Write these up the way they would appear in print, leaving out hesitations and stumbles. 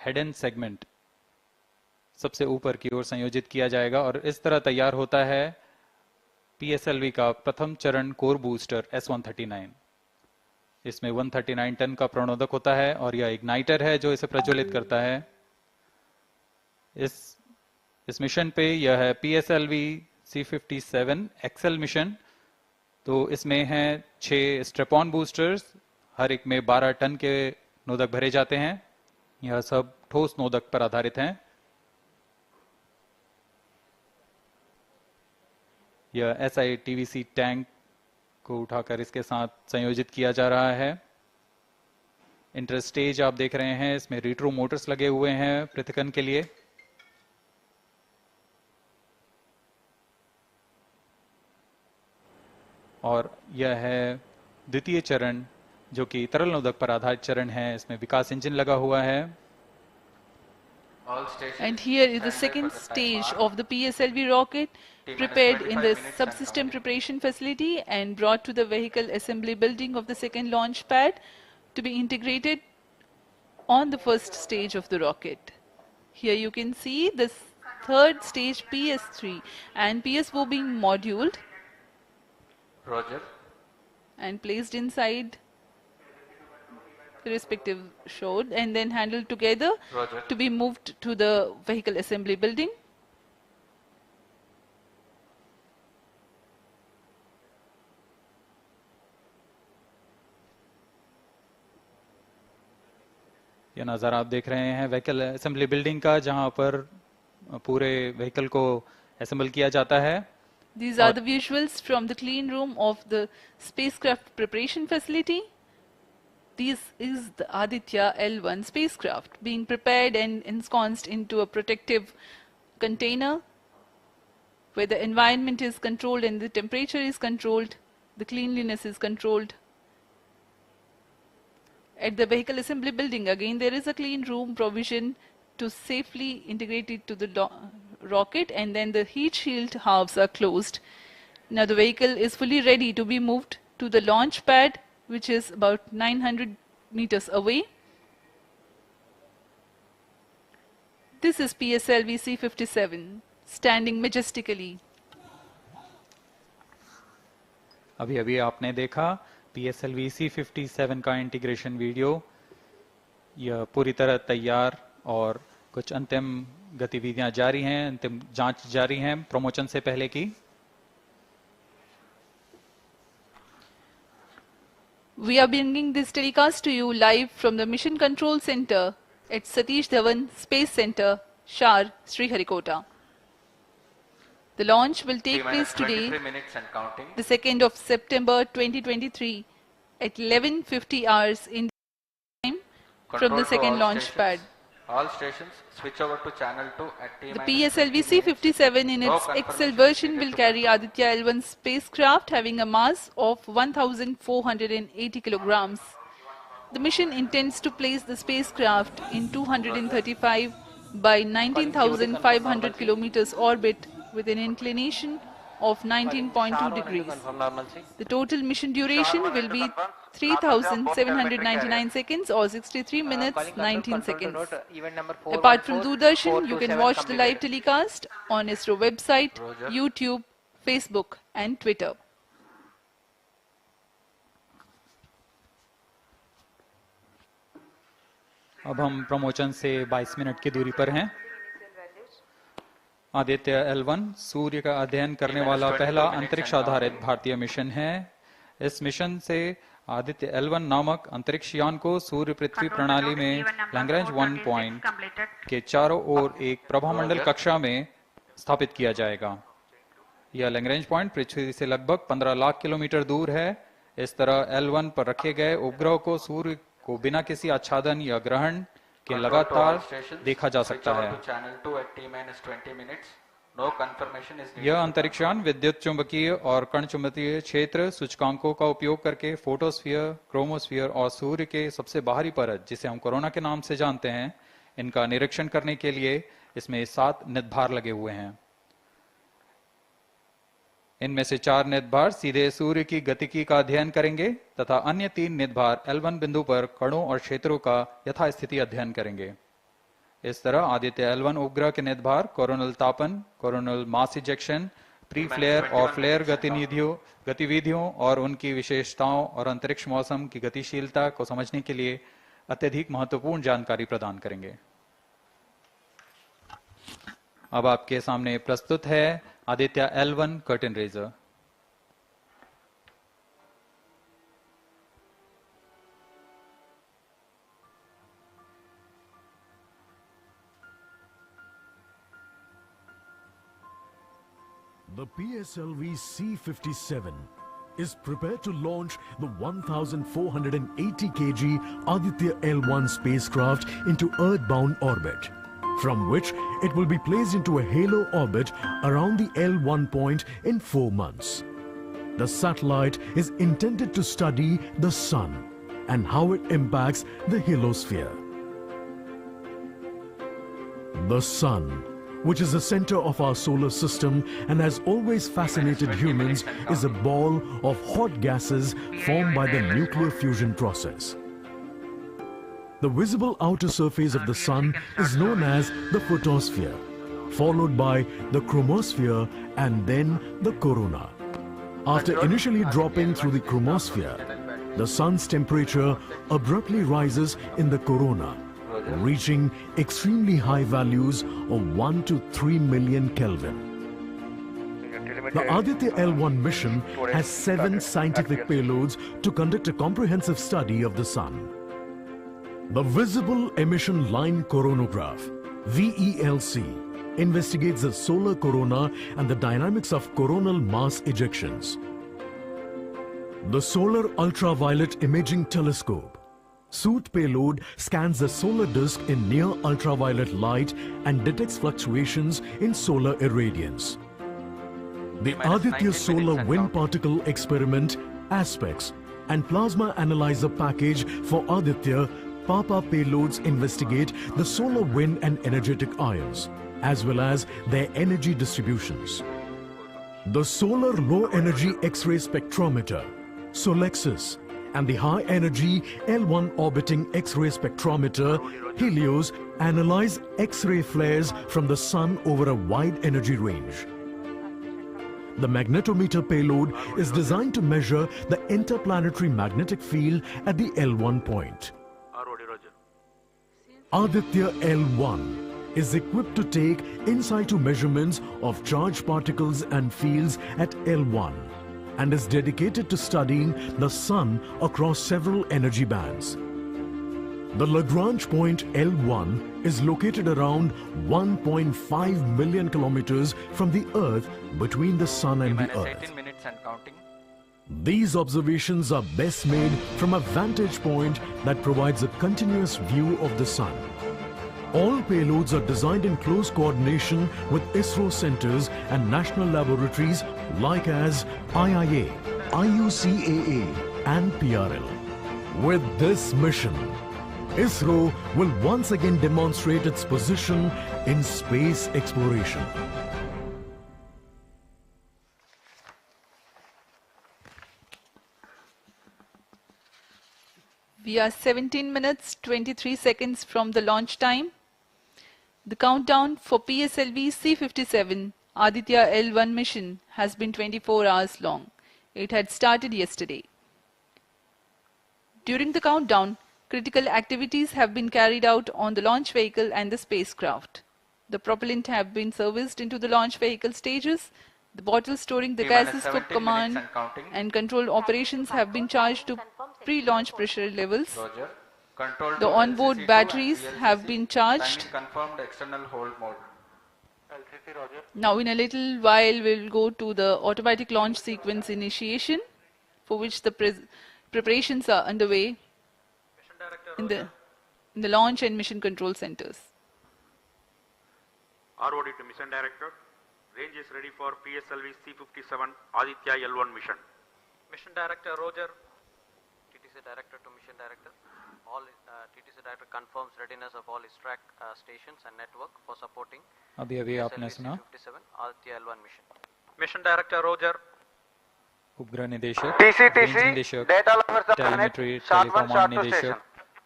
Head and segment सबसे ऊपर की ओर संयोजित किया जाएगा और इस तरह तैयार होता है PSLV का प्रथम चरण कोर बूस्टर S139। इसमें 139 टन का प्रणोदक होता है और यह इग्नाइटर है जो इसे प्रज्वलित करता है। इस मिशन पे यह है PSLV C57 एक्सेल मिशन। तो इसमें है 6 स्ट्रेपॉन बूस्टर्स, हर एक में 12 टन के नोदक भरे जाते हैं। यह सब ठोस नोदक पर आधारित हैं। यह SI-TVC टैंक को उठाकर इसके साथ संयोजित किया जा रहा है। इंटरस्टेज आप देख रहे हैं, इसमें रिट्रो मोटर्स लगे हुए हैं पृथक्करण के लिए। और यह है द्वितीय चरण जो कि तरल नोदक पर आधारित चरण है। इसमें विकास इंजन लगा हुआ है। And here is the second stage of the PSLV rocket, prepared in the subsystem preparation facility and brought to the vehicle assembly building of the second launch pad to be integrated on the first stage of the rocket. Here you can see the third stage PS3 and PSO being moduled Roger. and placed inside the respective shroud and then handled together Roger. to be moved to the vehicle assembly building. यह नज़ारा आप देख रहे हैं vehicle assembly building का, जहां पर पूरे व्हीकल को असेंबल किया जाता है। These are the visuals from the clean room of the spacecraft preparation facility. This is the Aditya L1 spacecraft being prepared and ensconced into a protective container where the environment is controlled and the temperature is controlled, the cleanliness is controlled. At the vehicle assembly building, again there is a clean room provision to safely integrate it to the rocket, and then the heat shield halves are closed. Now the vehicle is fully ready to be moved to the launch pad, which is about 900 meters away. This is PSLV C57 standing majestically. अभी अभी आपने देखा PSLV C57 का integration video. यह पूरी तरह तैयार और कुछ अंतिम गतिविधियां जारी हैं, अंतिम जांच जारी हैं प्रमोशन से पहले की। We are bringing this telecast to you live from the Mission Control Center at Satish Dhawan Space Center, SHAR, Sriharikota. The launch will take place today, the 2nd of September 2023 at 11:50 hours in time from the second launch pad. All stations switch over to channel 2 at T. The PSLV C57 in its XL version will carry Aditya L1 spacecraft having a mass of 1,480 kilograms. The mission intends to place the spacecraft in 235 by 19,500 kilometers orbit with an inclination of 19.2 degrees. The total mission duration will be 3,799 seconds or 63 minutes 19 seconds. Apart from Doordarshan, you can watch the live telecast on ISRO website, YouTube, Facebook and Twitter. अब हम promotion से 22 minute की दूरी पर हैं। Aditya L1 सूर्य का अध्ययन करने वाला पहला अंतरिक्ष आधारित भारतीय मिशन है। इस मिशन से आदित्य L1 नामक अंतरिक्ष यान को सूर्य पृथ्वी प्रणाली में लैग्रेंज 1 पॉइंट के चारों ओर एक प्रभामंडल कक्षा में स्थापित किया जाएगा। यह लैग्रेंज पॉइंट पृथ्वी से लगभग 15 लाख किलोमीटर दूर है। इस तरह L1 पर रखे गए उपग्रह को सूर्य को बिना किसी आच्छादन या ग्रहण के लगातार देखा जा सकता है। यह अंतरिक्ष यान विद्युत चुंबकीय और कण चुंबकीय क्षेत्र सूचकांकों का उपयोग करके फोटोस्फीयर, क्रोमोस्फीयर और सूर्य के सबसे बाहरी परत, जिसे हम कोरोना के नाम से जानते हैं, इनका निरीक्षण करने के लिए इसमें 7 निदभार लगे हुए हैं। इनमें से 4 निदभार सीधे सूर्य की गतिकी का अध्ययन करेंगे तथा अन्य 3 निदभार L1 बिंदु पर कणों और क्षेत्रों का यथास्थिति अध्ययन करेंगे। इस तरह आदित्य L1 उपग्रह के नेत्रभार, कोरोनल तापन, coronal mass ejection, pre flare और फ्लेयर गतिविधियों और उनकी विशेषताओं और अंतरिक्ष मौसम की गतिशीलता को समझने के लिए अत्यधिक महत्वपूर्ण जानकारी प्रदान करेंगे। अब आपके सामने प्रस्तुत है Aditya L1 curtain raiser. The PSLV C-57 is prepared to launch the 1,480 kg Aditya L1 spacecraft into Earth-bound orbit, from which it will be placed into a halo orbit around the L1 point in 4 months. The satellite is intended to study the Sun and how it impacts the heliosphere. The Sun, which is the center of our solar system and has always fascinated humans, is a ball of hot gases formed by the nuclear fusion process. The visible outer surface of the Sun is known as the photosphere, followed by the chromosphere and then the corona. After initially dropping through the chromosphere, the Sun's temperature abruptly rises in the corona, reaching extremely high values of 1 to 3 million Kelvin. The Aditya L1 mission has 7 scientific payloads to conduct a comprehensive study of the Sun. The Visible Emission Line Coronagraph, VELC, investigates the solar corona and the dynamics of coronal mass ejections. The Solar Ultraviolet Imaging Telescope, SOOT payload, scans the solar disk in near ultraviolet light and detects fluctuations in solar irradiance. The Aditya Solar Wind Particle Experiment, ASPECS, and Plasma Analyzer Package for Aditya PAPA payloads investigate the solar wind and energetic ions, as well as their energy distributions. The Solar Low Energy X-ray Spectrometer, SOLEXIS, and the High Energy L1 Orbiting X-ray Spectrometer, HELIOS, analyze X-ray flares from the Sun over a wide energy range. The magnetometer payload is designed to measure the interplanetary magnetic field at the L1 point. Aditya L1 is equipped to take in situ measurements of charged particles and fields at L1 and is dedicated to studying the Sun across several energy bands. The Lagrange point L1 is located around 1.5 million kilometers from the Earth between the Sun and the Earth. 18 minutes and counting. These observations are best made from a vantage point that provides a continuous view of the Sun. All payloads are designed in close coordination with ISRO centers and national laboratories like as IIA, IUCAA and PRL. With this mission, ISRO will once again demonstrate its position in space exploration. We are 17 minutes 23 seconds from the launch time. The countdown for PSLV C-57 Aditya L1 mission has been 24 hours long. It had started yesterday. During the countdown, critical activities have been carried out on the launch vehicle and the spacecraft. The propellant have been serviced into the launch vehicle stages. The bottles storing the gases for command and control operations have been charged to pre-launch pressure levels. Roger. Control The to onboard LCC batteries to have been charged. Timing confirmed external hold mode. Now in a little while we'll go to the automatic launch sequence initiation, for which the preparations are underway in the launch and mission control centers. ROD to Mission Director. Range is ready for PSLV C-57 Aditya L1 mission. Mission Director Roger. TTC Director to Mission Director. All TTC Director confirms readiness of all his track stations and network for supporting अभी आपने सुना C-57 Aditya L1 mission. Mission Director Roger. उपग्रह निदेशक, TCTC, range निदेशक, data lover subnet, telemetry, short 1, टेलीकमांड short 2 निदेशक station.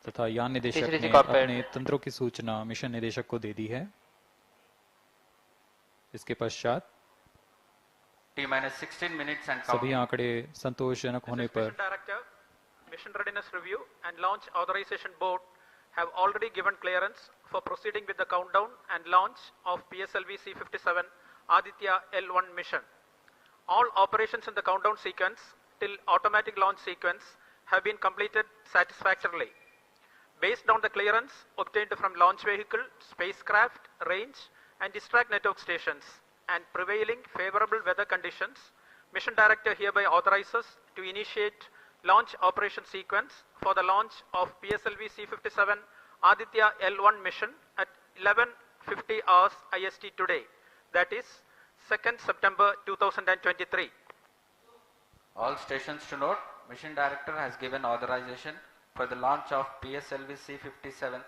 तथा यान निदेशक This is ने recorded. अपने तंत्रों की सूचना मिशन निदेशक को दे दी है। इसके पश्चात T-16 minutes and सभी counting. आंकड़े संतोषजनक होने पर Mission Director, Mission Readiness Review and Launch Authorization Board have already given clearance for proceeding with the countdown and launch of PSLV C-57 Aditya L1 mission. All operations in the countdown sequence till automatic launch sequence have been completed satisfactorily. Based on the clearance obtained from launch vehicle, spacecraft, range and distract network stations and prevailing favorable weather conditions, Mission Director hereby authorizes to initiate launch operation sequence for the launch of PSLV C-57 Aditya L1 mission at 11:50 hours IST today, that is 2nd September 2023. All stations to note, Mission Director has given authorization for the launch of PSLV C-57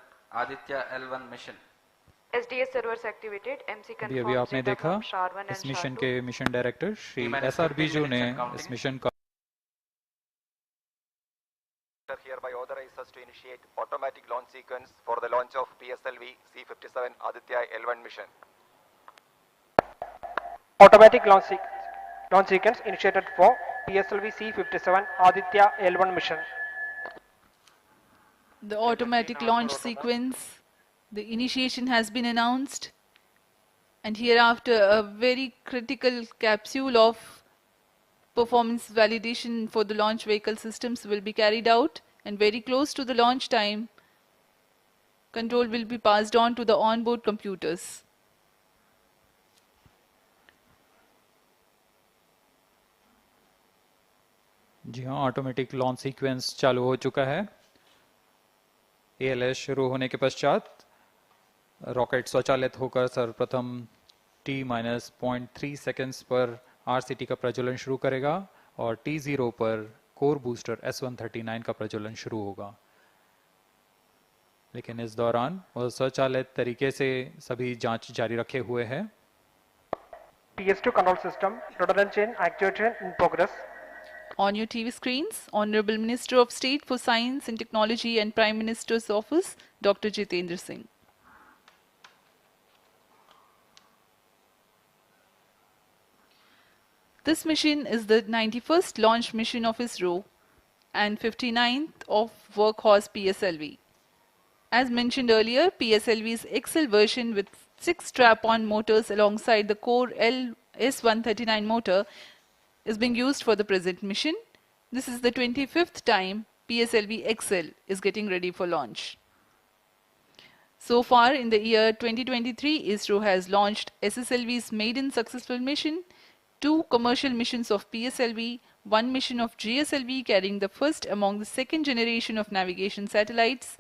Aditya L1 mission. SDS servers activated. MC अभी confirmed आपने data देखा from SHAR 1 इस and mission SHAR 2. के mission director Shri T-minus SR 15 Biju ने minutes and counting. इस mission का hereby authorizes to initiate automatic launch sequence for the launch of PSLV C-57 Aditya L1 mission. Automatic launch sequence initiated for PSLV C-57 Aditya L1 mission. The automatic launch sequence, the initiation has been announced, and hereafter a very critical capsule of performance validation for the launch vehicle systems will be carried out, and very close to the launch time, control will be passed on to the onboard computers. जी हाँ, automatic launch sequence चालू हो चुका है। ALS शुरू होने के पश्चात rocket स्वचालित होकर सर्वप्रथम T-0.3 सेकेंड्स पर RCT का प्रज्वलन शुरू करेगा और T0 पर कोर बूस्टर S139 का प्रज्वलन शुरू होगा। लेकिन इस दौरान वह स्वचालित तरीके से सभी जांच जारी रखे हुए है। PS2 control system, rudder chain actuation in progress. On your TV screens, Honorable Minister of State for Science and Technology and Prime Minister's Office, Dr. Jitendra Singh. This mission is the 91st launch mission of ISRO and 59th of Workhorse PSLV. As mentioned earlier, PSLV's XL version with 6 strap-on motors alongside the core S139 motor is being used for the present mission. This is the 25th time PSLV XL is getting ready for launch. So far in the year 2023, ISRO has launched SSLV's maiden successful mission, 2 commercial missions of PSLV, 1 mission of GSLV carrying the first among the second generation of navigation satellites,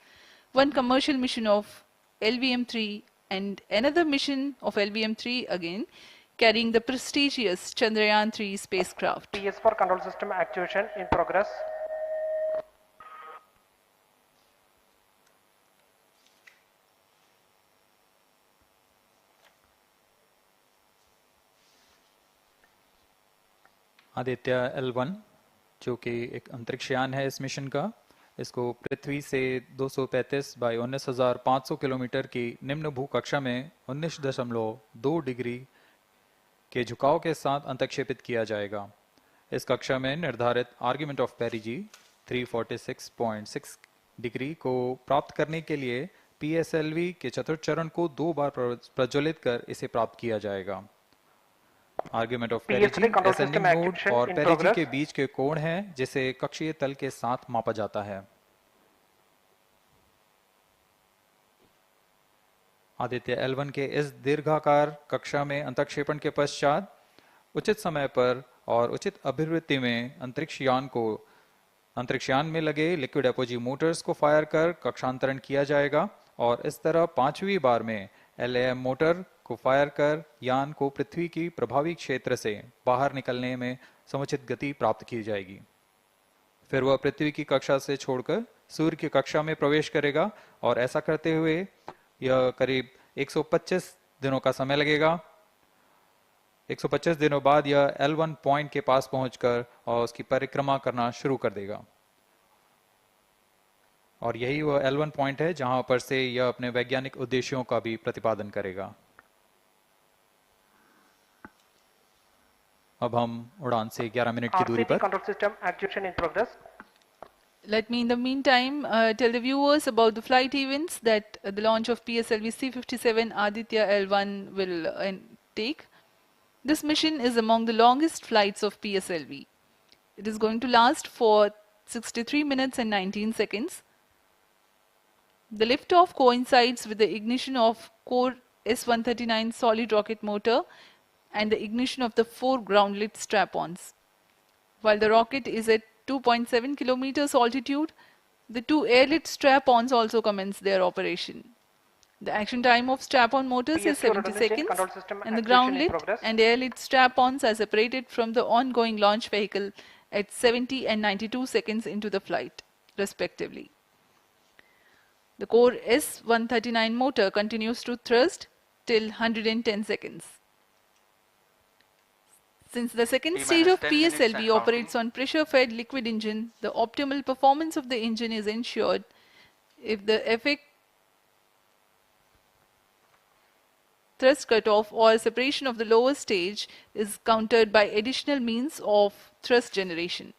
1 commercial mission of LVM-3 and another mission of LVM-3 again carrying the prestigious Chandrayaan-3 spacecraft. PS4 control system activation in progress. Aditya L1 जो कि एक अंतरिक्ष यान है इस mission का, इसको पृथ्वी से 235 बाई 19,500 किलोमीटर की निम्न भूकक्षा में 19.2 डिग्री के झुकाव के साथ अंतक्षेपित किया जाएगा। इस कक्षा में निर्धारित आर्ग्यूमेंट ऑफ पेरिजी 346.6 डिग्री को प्राप्त करने के लिए PSLV के चतुर्थ चरण को 2 बार प्रज्वलित कर इसे प्राप्त किया जाएगा। आर्ग्यूमेंट ऑफ पेरिजी असेंडिंग मोड और पेरिजी के बीच के कोण है जिसे कक्षीय तल के साथ मापा जाता है। आदित्य L1 के इस दीर्घाकार कक्षा में अंतक्षेपण के पश्चात उचित समय पर और उचित अभिवृत्ति में अंतरिक्ष यान में लगे लिक्विड एपोजी मोटर्स को फायर कर कक्षांतरण किया जाएगा और इस तरह 5वीं बार में LAM मोटर को फायर कर यान को पृथ्वी की प्रभावी क्षेत्र से बाहर निकलने में समुचित गति प्राप्त की जाएगी। फिर वह पृथ्वी की कक्षा से छोड़कर सूर्य की कक्षा में प्रवेश करेगा और ऐसा करते हुए यह करीब 125 दिनों का समय लगेगा। 125 दिनों बाद यह L1 पॉइंट के पास पहुंचकर और उसकी परिक्रमा करना शुरू कर देगा। और यही वो L1 पॉइंट है जहां पर से यह अपने वैज्ञानिक उद्देश्यों का भी प्रतिपादन करेगा। अब हम उड़ान से 11 मिनट की दूरी RCT पर। control system actuation in progress. Let me in the meantime tell the viewers about the flight events that the launch of PSLV C-57 Aditya L1 will take. This mission is among the longest flights of PSLV. It is going to last for 63 minutes and 19 seconds. The liftoff coincides with the ignition of core S-139 solid rocket motor and the ignition of the 4 ground-lit strap-ons. While the rocket is at 2.7 kilometers altitude, the 2 air-lit strap-ons also commence their operation. The action time of strap-on motors is 70 seconds and the ground-lit and air-lit strap-ons are separated from the ongoing launch vehicle at 70 and 92 seconds into the flight, respectively. The core S-139 motor continues to thrust till 110 seconds. Since the second stage of PSLV operates on pressure-fed liquid engine, the optimal performance of the engine is ensured if the effect thrust cutoff or separation of the lower stage is countered by additional means of thrust generation.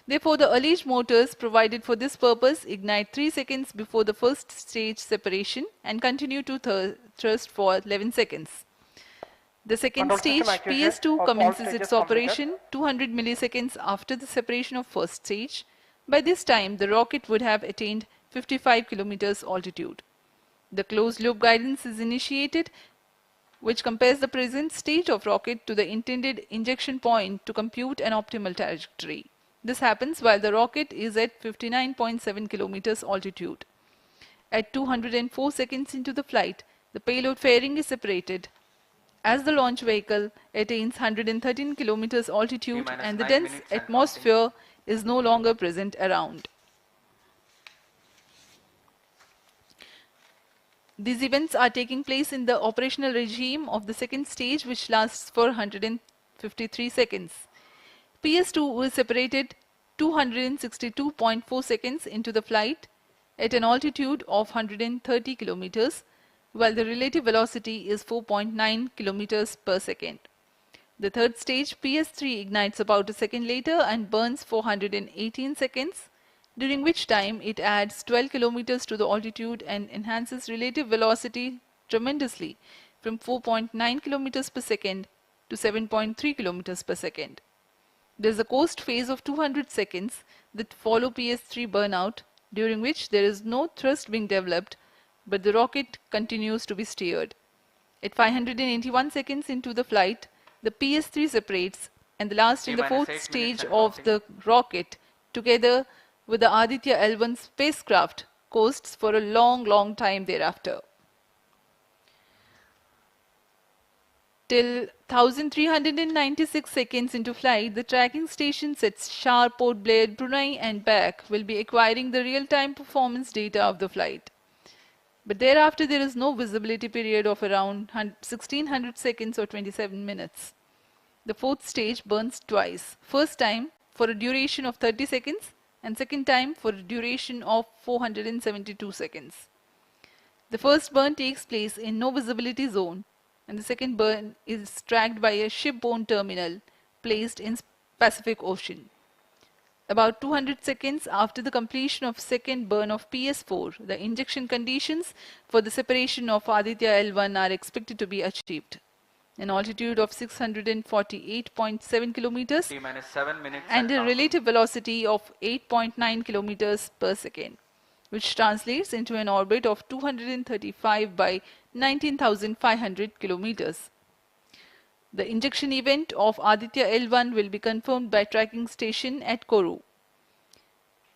Therefore, the alleged motors provided for this purpose ignite 3 seconds before the first stage separation and continue to thrust for 11 seconds. The second stage, PS2, commences its operation 200 milliseconds after the separation of first stage. By this time, the rocket would have attained 55 kilometers altitude. The closed-loop guidance is initiated, which compares the present state of rocket to the intended injection point to compute an optimal trajectory. This happens while the rocket is at 59.7 kilometers altitude. At 204 seconds into the flight, the payload fairing is separated as the launch vehicle attains 113 kilometers altitude and the dense atmosphere is no longer present around. These events are taking place in the operational regime of the second stage, which lasts for 153 seconds. PS2 is separated 262.4 seconds into the flight at an altitude of 130 kilometers, while the relative velocity is 4.9 kilometers per second. The third stage, PS3, ignites about a second later and burns for 118 seconds, during which time it adds 12 kilometers to the altitude and enhances relative velocity tremendously from 4.9 kilometers per second to 7.3 kilometers per second. There is a coast phase of 200 seconds that follow PS3 burnout, during which there is no thrust being developed, but the rocket continues to be steered. At 581 seconds into the flight, the PS3 separates and the last in the fourth stage of the rocket, together with the Aditya L1 spacecraft, coasts for a long time thereafter. Till 1396 seconds into flight, the tracking stations at SHAR, Port Blair, Brunei and back will be acquiring the real-time performance data of the flight. But thereafter there is no visibility period of around 1600 seconds or 27 minutes. The fourth stage burns twice. First time for a duration of 30 seconds and second time for a duration of 472 seconds. The first burn takes place in no visibility zone and the second burn is tracked by a shipborne terminal placed in Pacific Ocean. About 200 seconds after the completion of second burn of PS4, the injection conditions for the separation of Aditya L1 are expected to be achieved. An altitude of 648.7 kilometers and a relative velocity of 8.9 kilometers per second, which translates into an orbit of 235 by 19,500 kilometers. The injection event of Aditya L1 will be confirmed by tracking station at Kourou.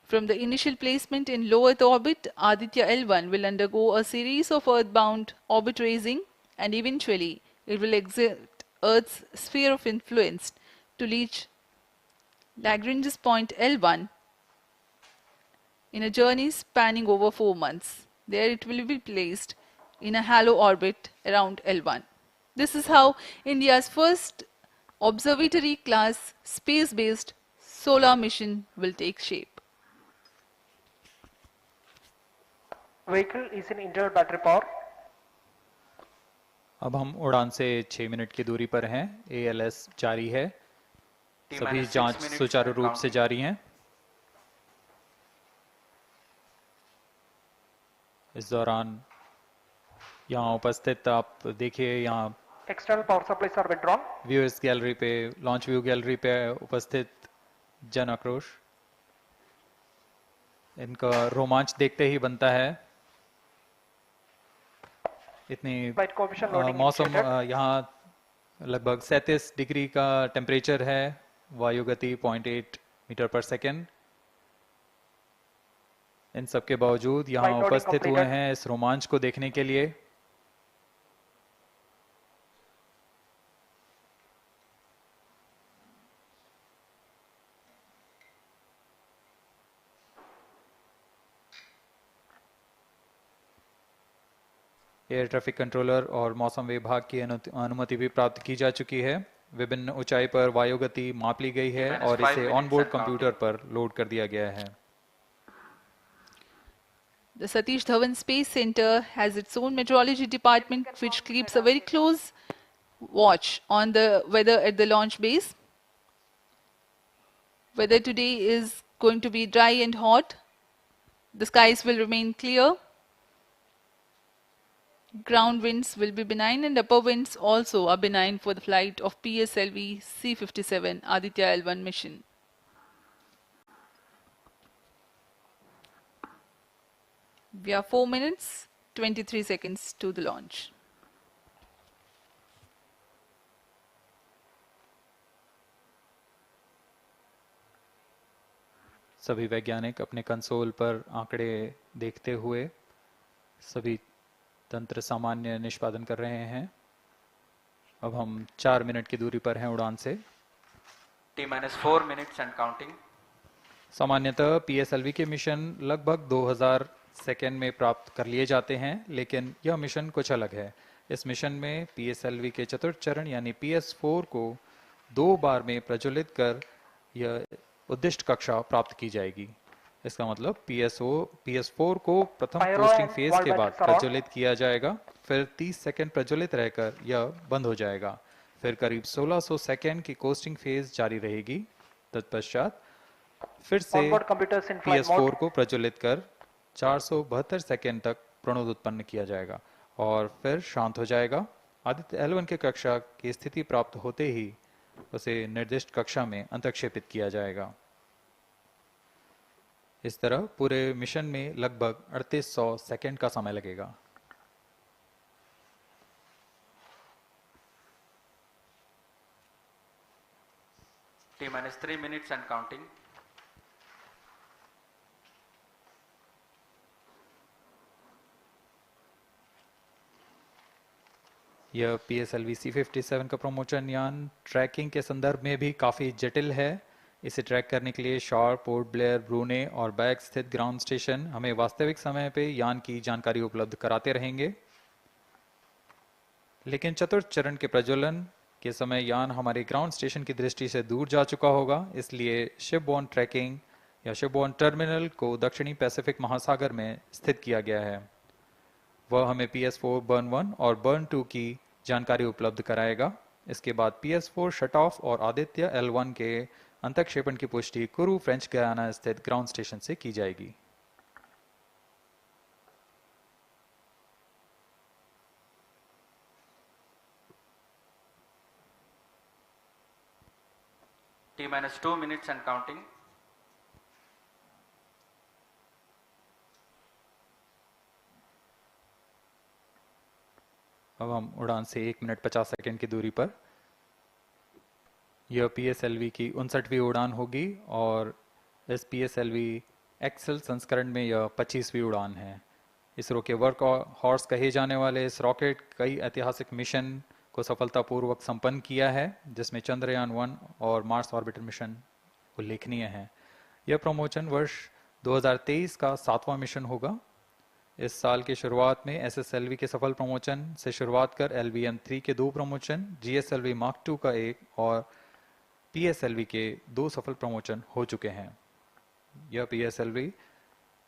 From the initial placement in low Earth orbit, Aditya L1 will undergo a series of earthbound orbit raising and eventually it will exit Earth's sphere of influence to reach Lagrange's point L1 in a journey spanning over 4 months. There it will be placed in a halo orbit around L1. This is how India's first observatory class space-based solar mission will take shape. Vehicle is in internal battery power. अब हम उड़ान से 6 minute की दूरी पर हैं। ALS जारी है। सभी जांच सुचारू रूप से जारी हैं। इस दौरान यहाँ उपस्थित आप देखिए, यहाँ External power supplies are withdrawn. Viewers gallery पे, लॉन्च व्यू गैलरी पे उपस्थित जन आक्रोश, इनका रोमांच देखते ही बनता है। इतनी Flight coefficient loading मौसम initiated. यहाँ लगभग 37 डिग्री का टेम्परेचर है। वायु गति 0.8 मीटर पर सेकेंड। इन सब के बावजूद यहाँ Flight loading उपस्थित हुए completed. हैं इस रोमांच को देखने के लिए। एयर ट्रैफिक कंट्रोलर और मौसम विभाग की अनुमति भी प्राप्त की जा चुकी है। विभिन्न ऊंचाई पर वायु गति माप ली गई है और इसे ऑनबोर्ड कंप्यूटर पर लोड कर दिया गया है। The Satish Dhawan Space Center has its own meteorology department which keeps a very close watch on the weather at the launch base. Weather today is going to be dry and hot. The skies will remain clear. Ground winds will be benign and upper winds also are benign for the flight of PSLV C-57 Aditya L1 mission. We are 4 minutes, 23 seconds to the launch. सभी वैज्ञानिक अपने console पर आंकड़े देखते हुए सभी तंत्र सामान्य निष्पादन कर रहे हैं। अब हम 4 मिनट की दूरी पर हैं उड़ान से। T-4 minutes and counting. सामान्यतः PSLV के मिशन लगभग 2000 सेकेंड में प्राप्त कर लिए जाते हैं, लेकिन यह मिशन कुछ अलग है। इस मिशन में PSLV के चतुर्थ चरण यानी PS4 को 2 बार में प्रज्वलित कर यह उद्दिष्ट कक्षा प्राप्त की जाएगी। इसका मतलब PS4 को प्रथम कोस्टिंग फेज के बाद प्रज्वलित किया जाएगा, फिर 30 सेकेंड प्रज्वलित रहकर यह बंद हो जाएगा, फिर करीब 1600 सेकेंड की कोस्टिंग फेज जारी रहेगी। तत्पश्चात फिर से PS4 को प्रज्वलित कर 472 सेकेंड तक प्रणोद उत्पन्न किया जाएगा और फिर शांत हो जाएगा। आदित्य L1 के कक्षा की स्थिति प्राप्त होते ही उसे निर्दिष्ट कक्षा में अंतक्षेपित किया जाएगा। इस तरह पूरे मिशन में लगभग 3800 सेकेंड का समय लगेगा। T-3 minutes and counting. यह PSLV C-57 का प्रमोशन यान ट्रैकिंग के संदर्भ में भी काफ़ी जटिल है। इसे ट्रैक करने के लिए शॉर, पोर्ट ब्लेयर, ब्रूने और बैग स्थित ग्राउंड स्टेशन हमें वास्तविक समय पे यान की जानकारी उपलब्ध कराते रहेंगे। लेकिन चतुर्थ चरण के प्रज्वलन के समय यान हमारे ग्राउंड स्टेशन की दृष्टि से दूर जा चुका होगा, इसलिए शिपबोर्न ट्रैकिंग या शिपबोर्न टर्मिनल को दक्षिणी पैसिफिक महासागर में स्थित किया गया है। वह हमें PS4 बर्न 1 और बर्न 2 की जानकारी उपलब्ध कराएगा। इसके बाद PS4 शट ऑफ और आदित्य L1 के अंतक्षेपण की पुष्टि कुरु फ्रेंच गयाना स्थित ग्राउंड स्टेशन से की जाएगी। T-2 minutes and counting. अब हम उड़ान से 1 मिनट 50 सेकेंड की दूरी पर। यह PSLV की 59वीं उड़ान होगी और इस PSLV एक्सेल संस्करण में यह 25वीं उड़ान है। इसरो के वर्क हॉर्स कहे जाने वाले इस रॉकेट कई ऐतिहासिक मिशन को सफलतापूर्वक संपन्न किया है, जिसमें चंद्रयान 1 और मार्स ऑर्बिटर मिशन उल्लेखनीय है। यह प्रमोशन वर्ष 2023 का 7वां मिशन होगा। इस साल की शुरुआत में SSLV के सफल प्रमोशन से शुरुआत कर LVM-3 के 2 प्रमोशन, GSLV Mark II का 1 और PSLV के 2 सफल प्रमोशन हो चुके हैं। यह PSLV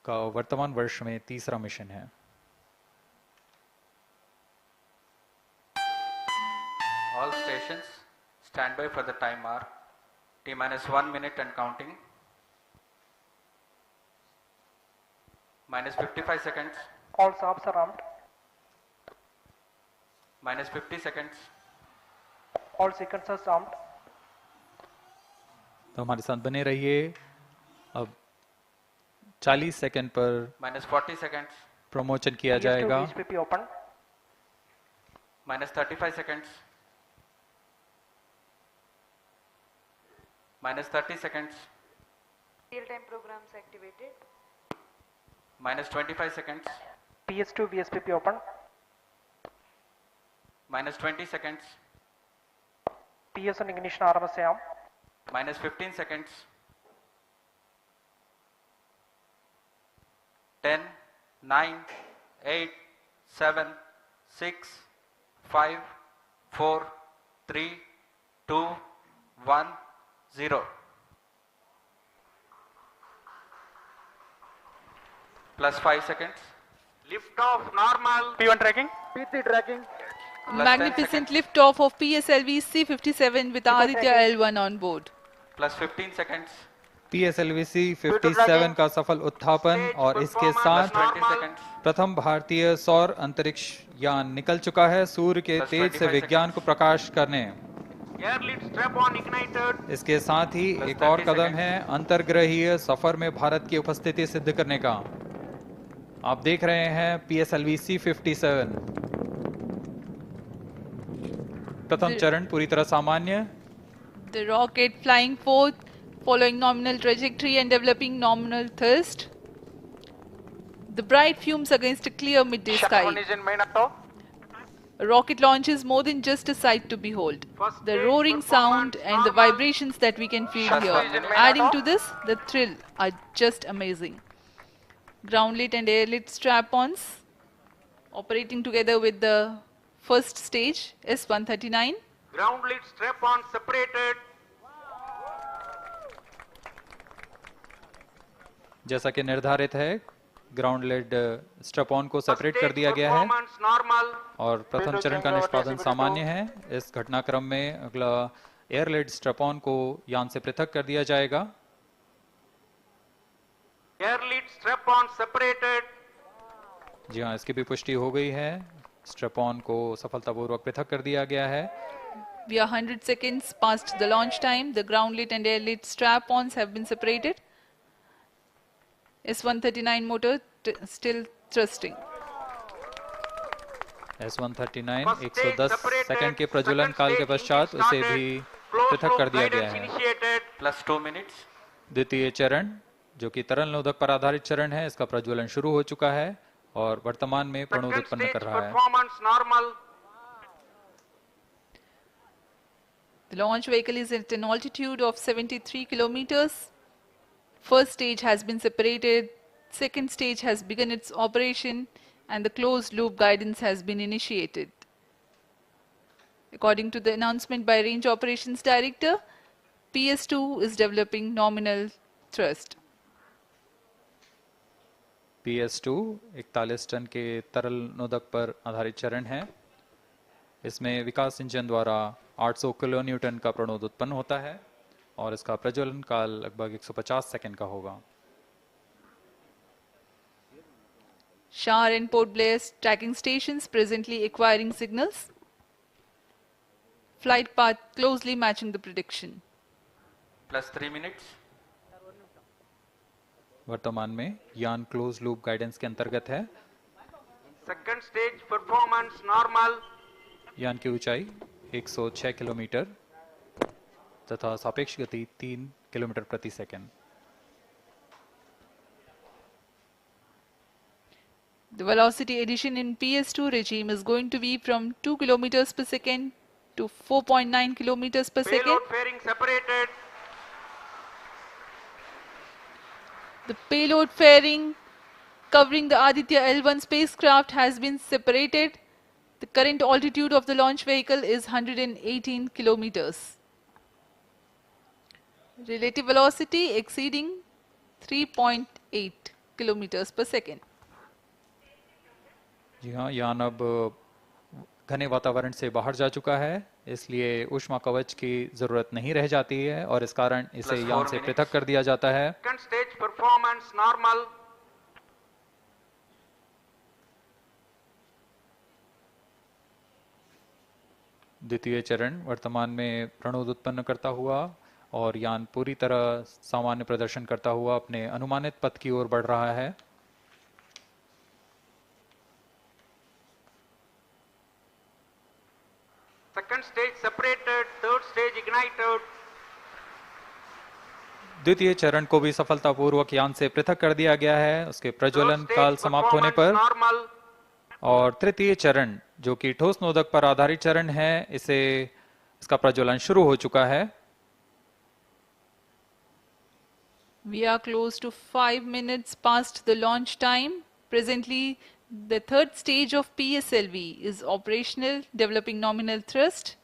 का वर्तमान वर्ष में तीसरा मिशन है। All stations stand by for the time hour. T minus 1 minute and counting. Minus 55 seconds. All subs are armed. Minus 50 seconds. All sequencers armed. तो हमारे साथ बने रहिए। अब 40 सेकंड पर Minus 40 seconds. प्रमोशन किया जाएगा। VSPP open. Minus 35 seconds. Minus 30 seconds. Real-time programs activated. Minus 25 seconds. PS2 VSPP open. Minus 20 seconds. PS1 ignition RMS arm. Minus 15 seconds. 10, 9, 8, 7, 6, 5, 4, 3, 2, 1, 0. Plus 5 seconds. Lift off normal. P1 tracking. PT tracking. Plus 10 Magnificent seconds. liftoff of PSLV C-57 with Aditya L1 on board. Plus 15 seconds. PSLV-C 57 का सफल उत्थापन और इसके साथ 20 seconds. प्रथम भारतीय सौर अंतरिक्ष यान निकल चुका है सूर्य के Plus तेज से 25 विज्ञान को प्रकाश करने। Air lead strap on ignited. इसके साथ ही Plus एक और 30 कदम seconds. है अंतर्ग्रहीय सफर में भारत की उपस्थिति सिद्ध करने का। आप देख रहे हैं PSLV-C 57 प्रथम चरण पूरी तरह सामान्य। The rocket flying forth, following nominal trajectory and developing nominal thrust. The bright fumes against a clear midday sky. Engine main auto. A rocket launch is more than just a sight to behold. The roaring sound and the vibrations that we can feel here, adding to this, the thrill are just amazing. Ground lit and air lit strap-ons operating together with the first stage S139. Ground lead strap on separated. जैसा कि निर्धारित है ground lead strap on को separate कर दिया गया है Performance normal. और प्रथम चरण का निष्पादन सामान्य है। इस घटनाक्रम में अगला एयर लेड स्ट्रैप ऑन को यान से पृथक कर दिया जाएगा। Air lead strap on separated. जी हाँ, इसकी भी पुष्टि हो गई है। स्ट्रैप ऑन को सफलतापूर्वक पृथक कर दिया गया है। We are 100 seconds past the launch time. The ground lit and air lit strap-ons have been separated. S139 motor still thrusting. S139 110 second के प्रज्वलन काल के पश्चात उसे भी पृथक कर दिया गया है। Plus 2 minutes. द्वितीय चरण जो कि तरल नोदक पर आधारित चरण है, इसका प्रज्वलन शुरू हो चुका है और वर्तमान में प्रणोद Second उत्पन्न stage कर रहा है। performance normal. The launch vehicle is at an altitude of 73 kilometers. First stage has been separated, second stage has begun its operation, and the closed loop guidance has been initiated. According to the announcement by Range Operations Director, PS2 is developing nominal thrust. PS2 41 ton के तरल नोदक पर आधारित चरण है। इसमें विकास engine द्वारा 800 kilo Newton का प्रणोद उत्पन्न होता है और इसका प्रज्वलन काल लगभग 150 सेकंड का होगा। SHAR and Port Blair tracking stations presently acquiring signals. Flight path closely matching the prediction. Plus 3 minutes. वर्तमान में यान क्लोज लूप गाइडेंस के अंतर्गत है। Second stage performance normal. यान की ऊंचाई 106 किलोमीटर तथा सापेक्ष गति 3 किलोमीटर प्रति second. The velocity addition in PS2 regime is going to be from 2 kilometers per second to 4.9 kilometers per second. Payload fairing separated. The payload fairing covering the Aditya L1 spacecraft has been separated. The current altitude of the launch vehicle is 118 kilometers. Relative velocity exceeding 3.8 kilometers per second. जी हाँ, यान अब घने वातावरण से बाहर जा चुका है, इसलिए ऊष्मा कवच की जरूरत नहीं रह जाती है और इस कारण इसे Plus यान 4 से minutes. पृथक कर दिया जाता है। Second stage performance normal. द्वितीय चरण वर्तमान में प्रणोद उत्पन्न करता हुआ और यान पूरी तरह सामान्य प्रदर्शन करता हुआ अपने अनुमानित पथ की ओर बढ़ रहा है। Second stage separated. Third stage ignited. द्वितीय चरण को भी सफलतापूर्वक यान से पृथक कर दिया गया है उसके प्रज्वलन Third काल stage समाप्त होने पर। performance normal. और तृतीय चरण जो कि ठोस नोदक पर आधारित चरण है, इसका प्रज्वलन शुरू हो चुका है। We are close to 5 minutes past the launch time. Presently, the third stage of PSLV is operational, developing nominal thrust.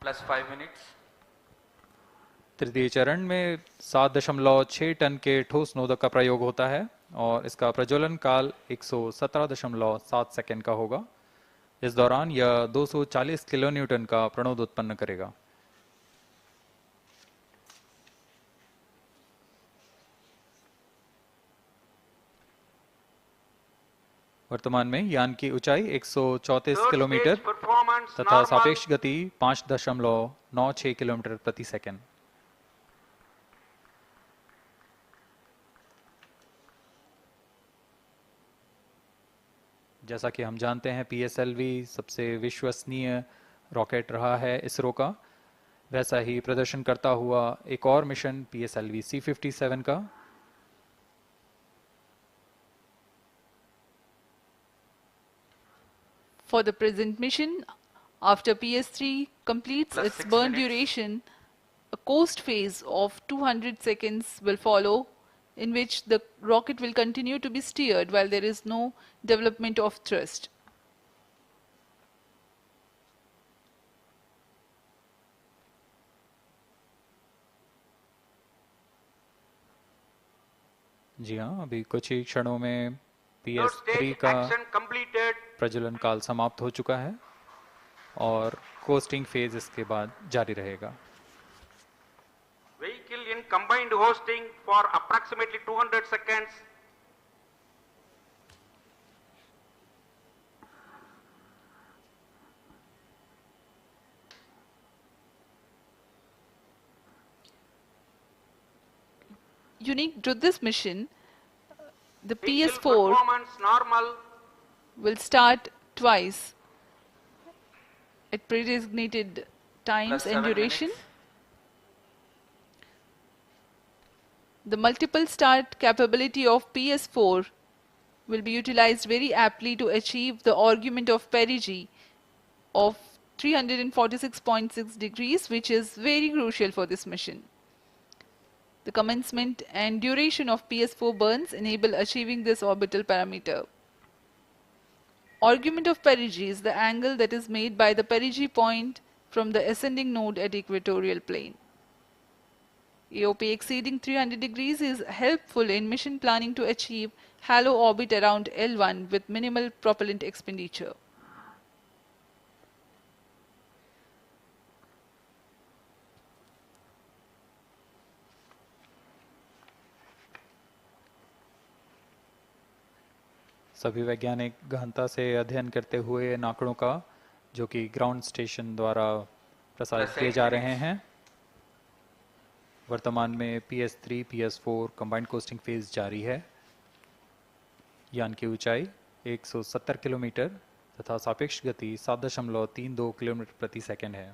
Plus 5 minutes. तृतीय चरण में 7.6 टन के ठोस नोदक का प्रयोग होता है और इसका प्रज्वलन काल 117.7 सेकंड का होगा। इस दौरान यह 240 किलोन्यूटन का प्रणोद उत्पन्न करेगा। वर्तमान में यान की ऊंचाई 134 Third किलोमीटर stage performance तथा normal. सापेक्ष गति 5.96 किलोमीटर प्रति सेकंड। जैसा कि हम जानते हैं पीएसएलवी सबसे विश्वसनीय रॉकेट रहा है इसरो का, वैसा ही प्रदर्शन करता हुआ एक और मिशन पीएसएलवी C57 का। For the present mission, after PS3 completes Plus its 6 burn minutes. duration, a coast phase of 200 seconds will follow, in which the rocket will continue to be steered while there is no development of thrust. जी हाँ, अभी कुछ ही क्षणों में Third PS3 stage का action completed. प्रज्वलन काल समाप्त हो चुका है और कोस्टिंग फेज इसके बाद जारी रहेगा। Vehicle in combined hosting for approximately 200 seconds. Unique to this mission, the Vehicle PS4 performance normal. will start twice at pre-designated times Plus and 7 duration. minutes. The multiple start capability of PS4 will be utilized very aptly to achieve the argument of perigee of 346.6 degrees, which is very crucial for this mission. The commencement and duration of PS4 burns enable achieving this orbital parameter. Argument of perigee is the angle that is made by the perigee point from the ascending node at equatorial plane. AOP exceeding 300 degrees is helpful in mission planning to achieve halo orbit around L1 with minimal propellant expenditure. सभी वैज्ञानिक गहनता से अध्ययन करते हुए इन आंकड़ों का, जो कि ग्राउंड स्टेशन द्वारा प्रसारित किए जा रहे हैं। वर्तमान में PS3, PS4 combined costing phase जारी है। यान की ऊंचाई 170 किलोमीटर तथा सापेक्ष गति 7.32 किलोमीटर प्रति सेकंड है।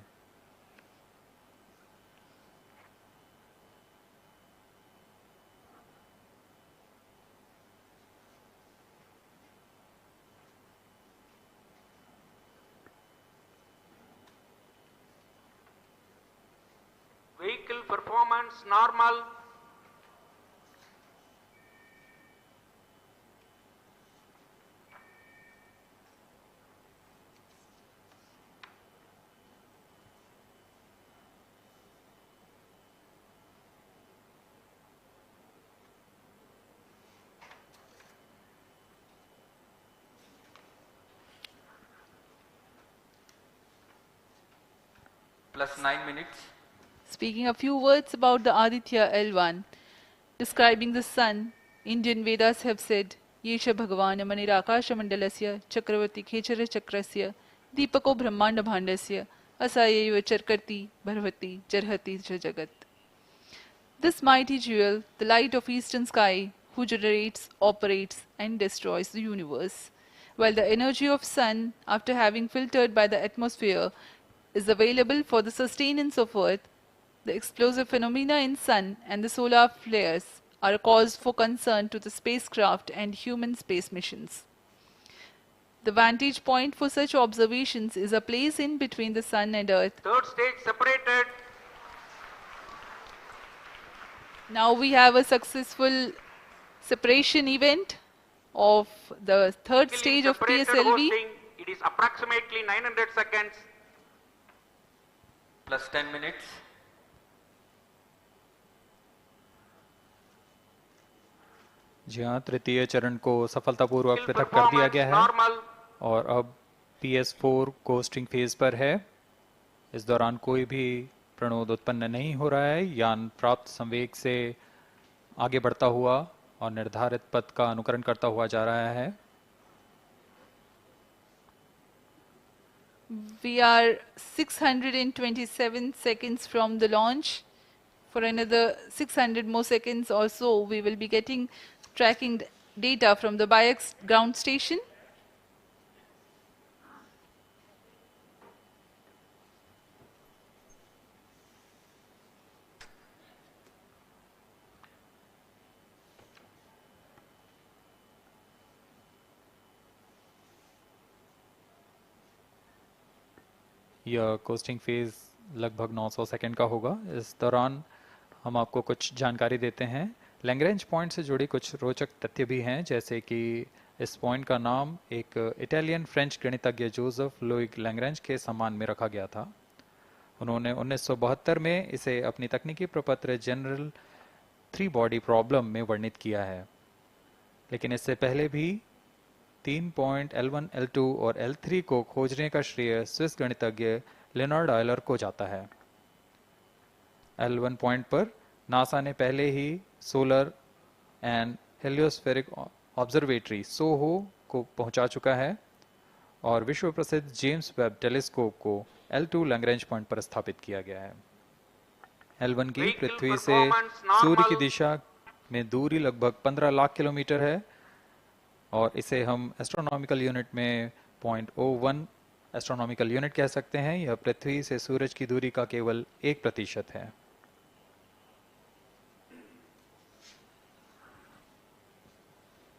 Vehicle performance normal. plus 9 minutes. Speaking a few words about the Aditya L1, describing the sun, Indian Vedas have said, Yesha Bhagavan Manirakasha Mandalasya Chakravati Khechara Chakrasya Deepako Brahmanda Bhandasya Asayeva Charkarti Bharvati Jarhati Jagat. This mighty jewel, the light of eastern sky, who generates, operates and destroys the universe, while the energy of sun, after having filtered by the atmosphere, is available for the sustenance of earth, the explosive phenomena in sun and the solar flares are a cause for concern to the spacecraft and human space missions. The vantage point for such observations is a place in between the sun and earth. Third stage separated. Now we have a successful separation event of the third stage of Separated PSLV. hosting. It is approximately 900 seconds. Plus 10 minutes. जी हाँ, तृतीय चरण को सफलतापूर्वक Skill पृथक कर दिया performance गया है normal. और अब PS4 कोस्टिंग फेज पर है। इस दौरान कोई भी प्रणोद उत्पन्न नहीं हो रहा है। यान प्राप्त संवेग से आगे बढ़ता हुआ और निर्धारित पथ का अनुकरण करता हुआ जा रहा है। We are 627 seconds from the launch. For another 600 more seconds or so, we will be getting tracking data from the BIAX ground station. यह कोस्टिंग फेज लगभग 900 सेकंड का होगा। इस दौरान हम आपको कुछ जानकारी देते हैं। लैग्रेंज पॉइंट से जुड़ी कुछ रोचक तथ्य भी हैं, जैसे कि इस पॉइंट का नाम एक इटालियन फ्रेंच गणितज्ञ जोसेफ लुई लैग्रेंज के सम्मान में रखा गया था। उन्होंने 1972 में इसे अपनी तकनीकी प्रपत्र जनरल 3 बॉडी प्रॉब्लम में वर्णित किया है, लेकिन इससे पहले भी 3 पॉइंट L1, L2 और L3 को खोजने का श्रेय स्विस गणितज्ञ लियोनार्ड आयलर को जाता है। L1 पॉइंट पर नासा ने पहले ही सोलर एंड हेलियोस्फेरिक ऑब्जर्वेटरी सोहो को पहुंचा चुका है और विश्व प्रसिद्ध जेम्स वेब टेलीस्कोप को L2 लैग्रेंज पॉइंट पर स्थापित किया गया है। L1 की पृथ्वी से सूर्य की दिशा में दूरी लगभग 15 लाख किलोमीटर है और इसे हम एस्ट्रोनॉमिकल यूनिट में 0.01 एस्ट्रोनॉमिकल यूनिट कह सकते हैं। यह पृथ्वी से सूरज की दूरी का केवल 1% है।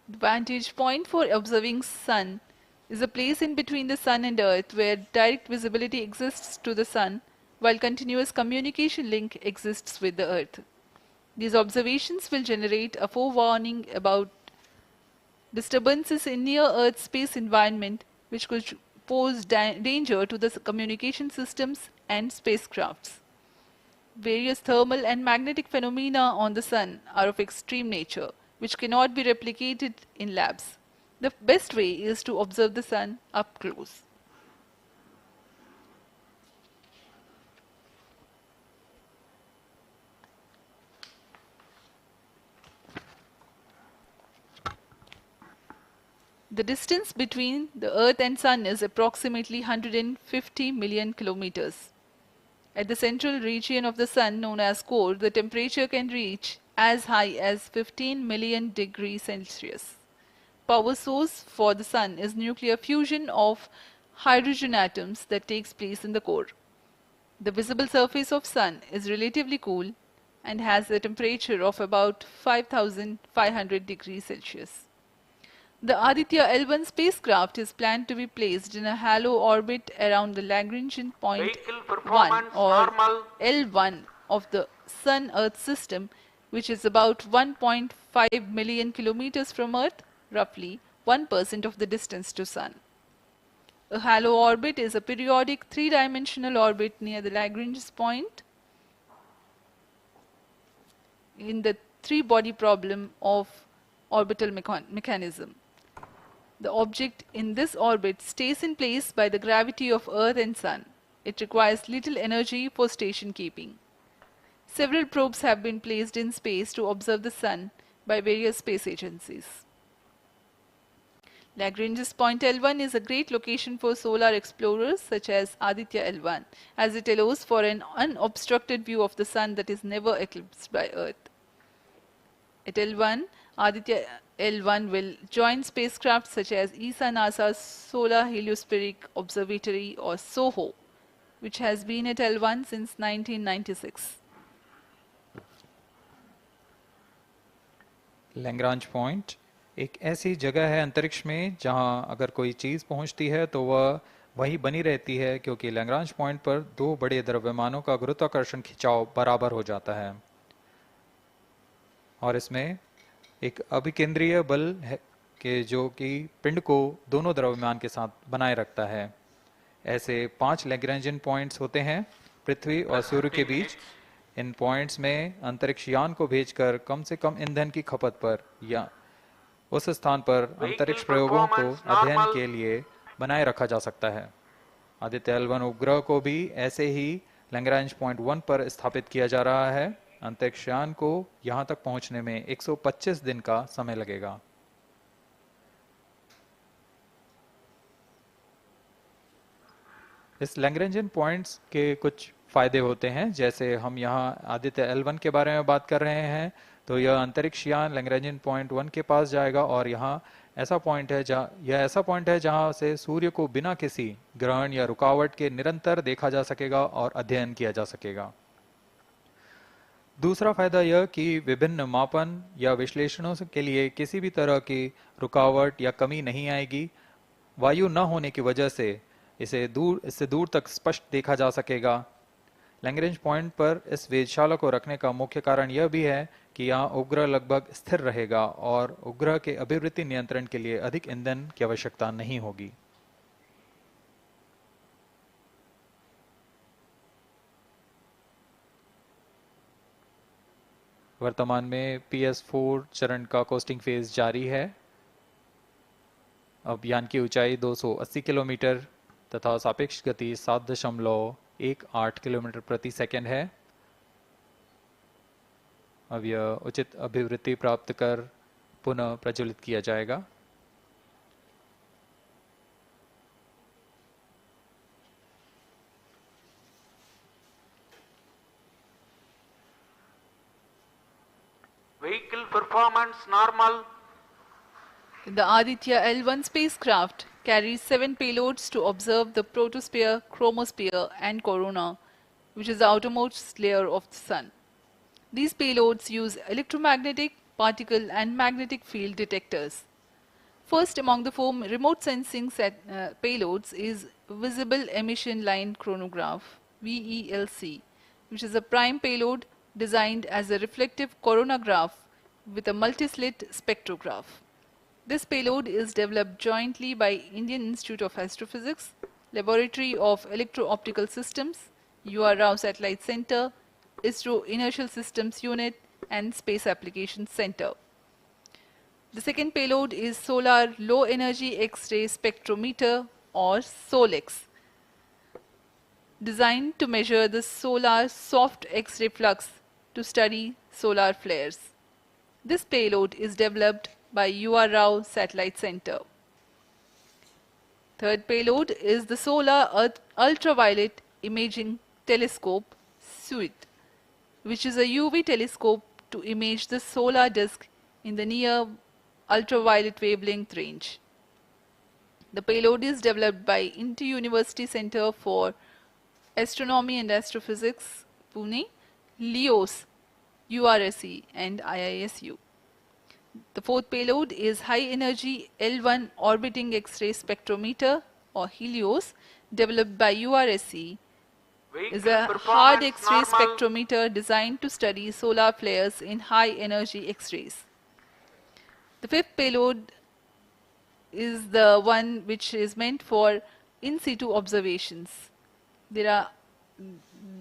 The vantage point for observing sun is a place in between the sun and earth where direct visibility exists to the sun while continuous communication link exists with the earth. These observations will generate a forewarning about disturbances in near-earth space environment which could pose danger to the communication systems and spacecrafts. Various thermal and magnetic phenomena on the sun are of extreme nature, which cannot be replicated in labs. The best way is to observe the sun up close. The distance between the Earth and Sun is approximately 150 million kilometers. At the central region of the Sun, known as core, the temperature can reach as high as 15 million degrees Celsius. Power source for the Sun is nuclear fusion of hydrogen atoms that takes place in the core. The visible surface of Sun is relatively cool and has a temperature of about 5,500 degrees Celsius. The Aditya L1 spacecraft is planned to be placed in a halo orbit around the Lagrangian point 1 or L1 of the Sun-Earth system, which is about 1.5 million kilometers from Earth, roughly 1% of the distance to Sun. A halo orbit is a periodic three-dimensional orbit near the Lagrange point in the three-body problem of orbital mechanism. The object in this orbit stays in place by the gravity of Earth and Sun. It requires little energy for station keeping. Several probes have been placed in space to observe the Sun by various space agencies. Lagrange's point L1 is a great location for solar explorers such as Aditya L1, as it allows for an unobstructed view of the Sun that is never eclipsed by Earth. At L1, Aditya L1 will join spacecraft such as ESA NASA's Solar Heliospheric Observatory or SOHO, which has been at L1 since 1996. Lagrange point एक ऐसी जगह है अंतरिक्ष में जहां अगर कोई चीज पहुंचती है तो वह वही बनी रहती है, क्योंकि लैग्रांज पॉइंट पर दो बड़े द्रव्यमानों का गुरुत्वाकर्षण खिंचाव बराबर हो जाता है और इसमें एक अभिकेंद्रीय बल है कि जो कि पिंड को दोनों द्रव्यमान के साथ बनाए रखता है। ऐसे 5 लैग्रेंजियन पॉइंट्स होते हैं पृथ्वी और सूर्य के बीच। इन पॉइंट्स में अंतरिक्ष यान को भेजकर कम से कम ईंधन की खपत पर या उस स्थान पर अंतरिक्ष प्रयोगों को अध्ययन के लिए बनाए रखा जा सकता है। आदित्य L1 उपग्रह को भी ऐसे ही लैग्रांज पॉइंट 1 पर स्थापित किया जा रहा है। अंतरिक्ष यान को यहां तक पहुंचने में 125 दिन का समय लगेगा। इस लैग्रेंजियन पॉइंट्स के कुछ फायदे होते हैं, जैसे हम यहाँ आदित्य L1 के बारे में बात कर रहे हैं तो यह अंतरिक्ष यान लैग्रेंजियन पॉइंट 1 के पास जाएगा और यहाँ ऐसा पॉइंट है जहाँ से सूर्य को बिना किसी ग्रहण या रुकावट के निरंतर देखा जा सकेगा और अध्ययन किया जा सकेगा। दूसरा फायदा यह कि विभिन्न मापन या विश्लेषणों के लिए किसी भी तरह की रुकावट या कमी नहीं आएगी। वायु न होने की वजह से इससे दूर तक स्पष्ट देखा जा सकेगा। लैग्रेंज पॉइंट पर इस वेधशाला को रखने का मुख्य कारण यह भी है कि यहाँ उपग्रह लगभग स्थिर रहेगा और उपग्रह के अभिवृत्ति नियंत्रण के लिए अधिक ईंधन की आवश्यकता नहीं होगी। वर्तमान में PS4 चरण का कोस्टिंग फेज जारी है। अब यान की ऊंचाई 280 किलोमीटर तथा सापेक्ष गति 7.18 किलोमीटर प्रति सेकंड है। अब यह उचित अभिवृत्ति प्राप्त कर पुनः प्रज्वलित किया जाएगा। Vehicle performance normal. The Aditya L1 spacecraft carries 7 payloads to observe the protosphere, chromosphere and corona, which is the outermost layer of the Sun. These payloads use electromagnetic, particle and magnetic field detectors. First among the 4 remote sensing payloads is Visible Emission Line Chronograph, VELC, which is a prime payload designed as a reflective coronagraph with a multi-slit spectrograph. This payload is developed jointly by Indian Institute of Astrophysics, Laboratory of Electro-Optical Systems, UR Rao Satellite Center, ISRO Inertial Systems Unit and Space Applications Center. The second payload is Solar Low Energy X-ray Spectrometer or SOLEX, designed to measure the solar soft X-ray flux to study solar flares. This payload is developed by UR Rao Satellite Center. Third payload is the Solar Earth Ultraviolet Imaging Telescope Suite, which is a UV telescope to image the solar disk in the near ultraviolet wavelength range. The payload is developed by Inter-University Center for Astronomy and Astrophysics, Pune, LEOS, URSE and IISU. The fourth payload is High Energy L1 Orbiting X-ray Spectrometer or HELIOS, developed by URSE. Is a hard X-ray spectrometer designed to study solar flares in high energy X-rays. The fifth payload is the one which is meant for in situ observations.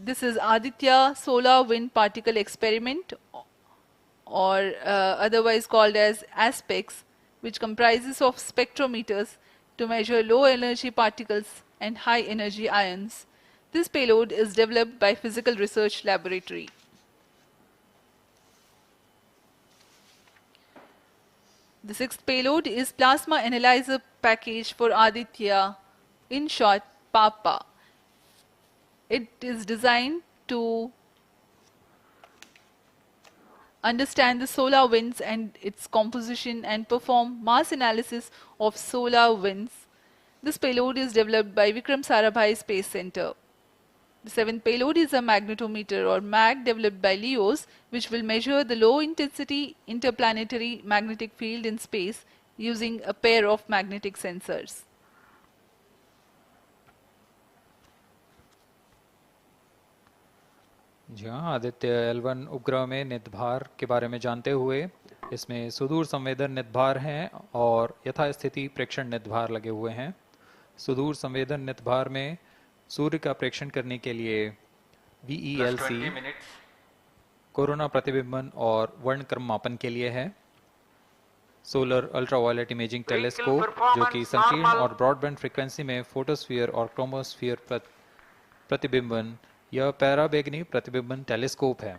This is Aditya Solar Wind Particle Experiment, or otherwise called as ASPEX, which comprises of spectrometers to measure low energy particles and high energy ions This payload is developed by Physical Research Laboratory. The sixth payload is Plasma Analyzer Package for Aditya, in short PAPA. It is designed to understand the solar winds and its composition and perform mass analysis of solar winds. This payload is developed by Vikram Sarabhai Space Center. The seventh payload is a magnetometer or MAG developed by LEOS, which will measure the low intensity interplanetary magnetic field in space using a pair of magnetic sensors. जी हाँ, Aditya L1 उपग्रह में नितभार के बारे में जानते हुए इसमें सुदूर संवेदन नितभार हैं और यथास्थिति प्रेक्षण नितभार लगे हुए हैं। सुदूर संवेदन नितभार में सूर्य का प्रेक्षण करने के लिए VELC कोरोना प्रतिबिंबन और वर्णक्रम मापन के लिए है। सोलर अल्ट्रावायलेट इमेजिंग टेलीस्कोप जो कि संकीर्ण और ब्रॉडबैंड फ्रीक्वेंसी में फोटोस्फीयर और क्रोमोस्फीयर प्रतिबिंबन यह पैराबैंगनी प्रतिबिंबन टेलीस्कोप है।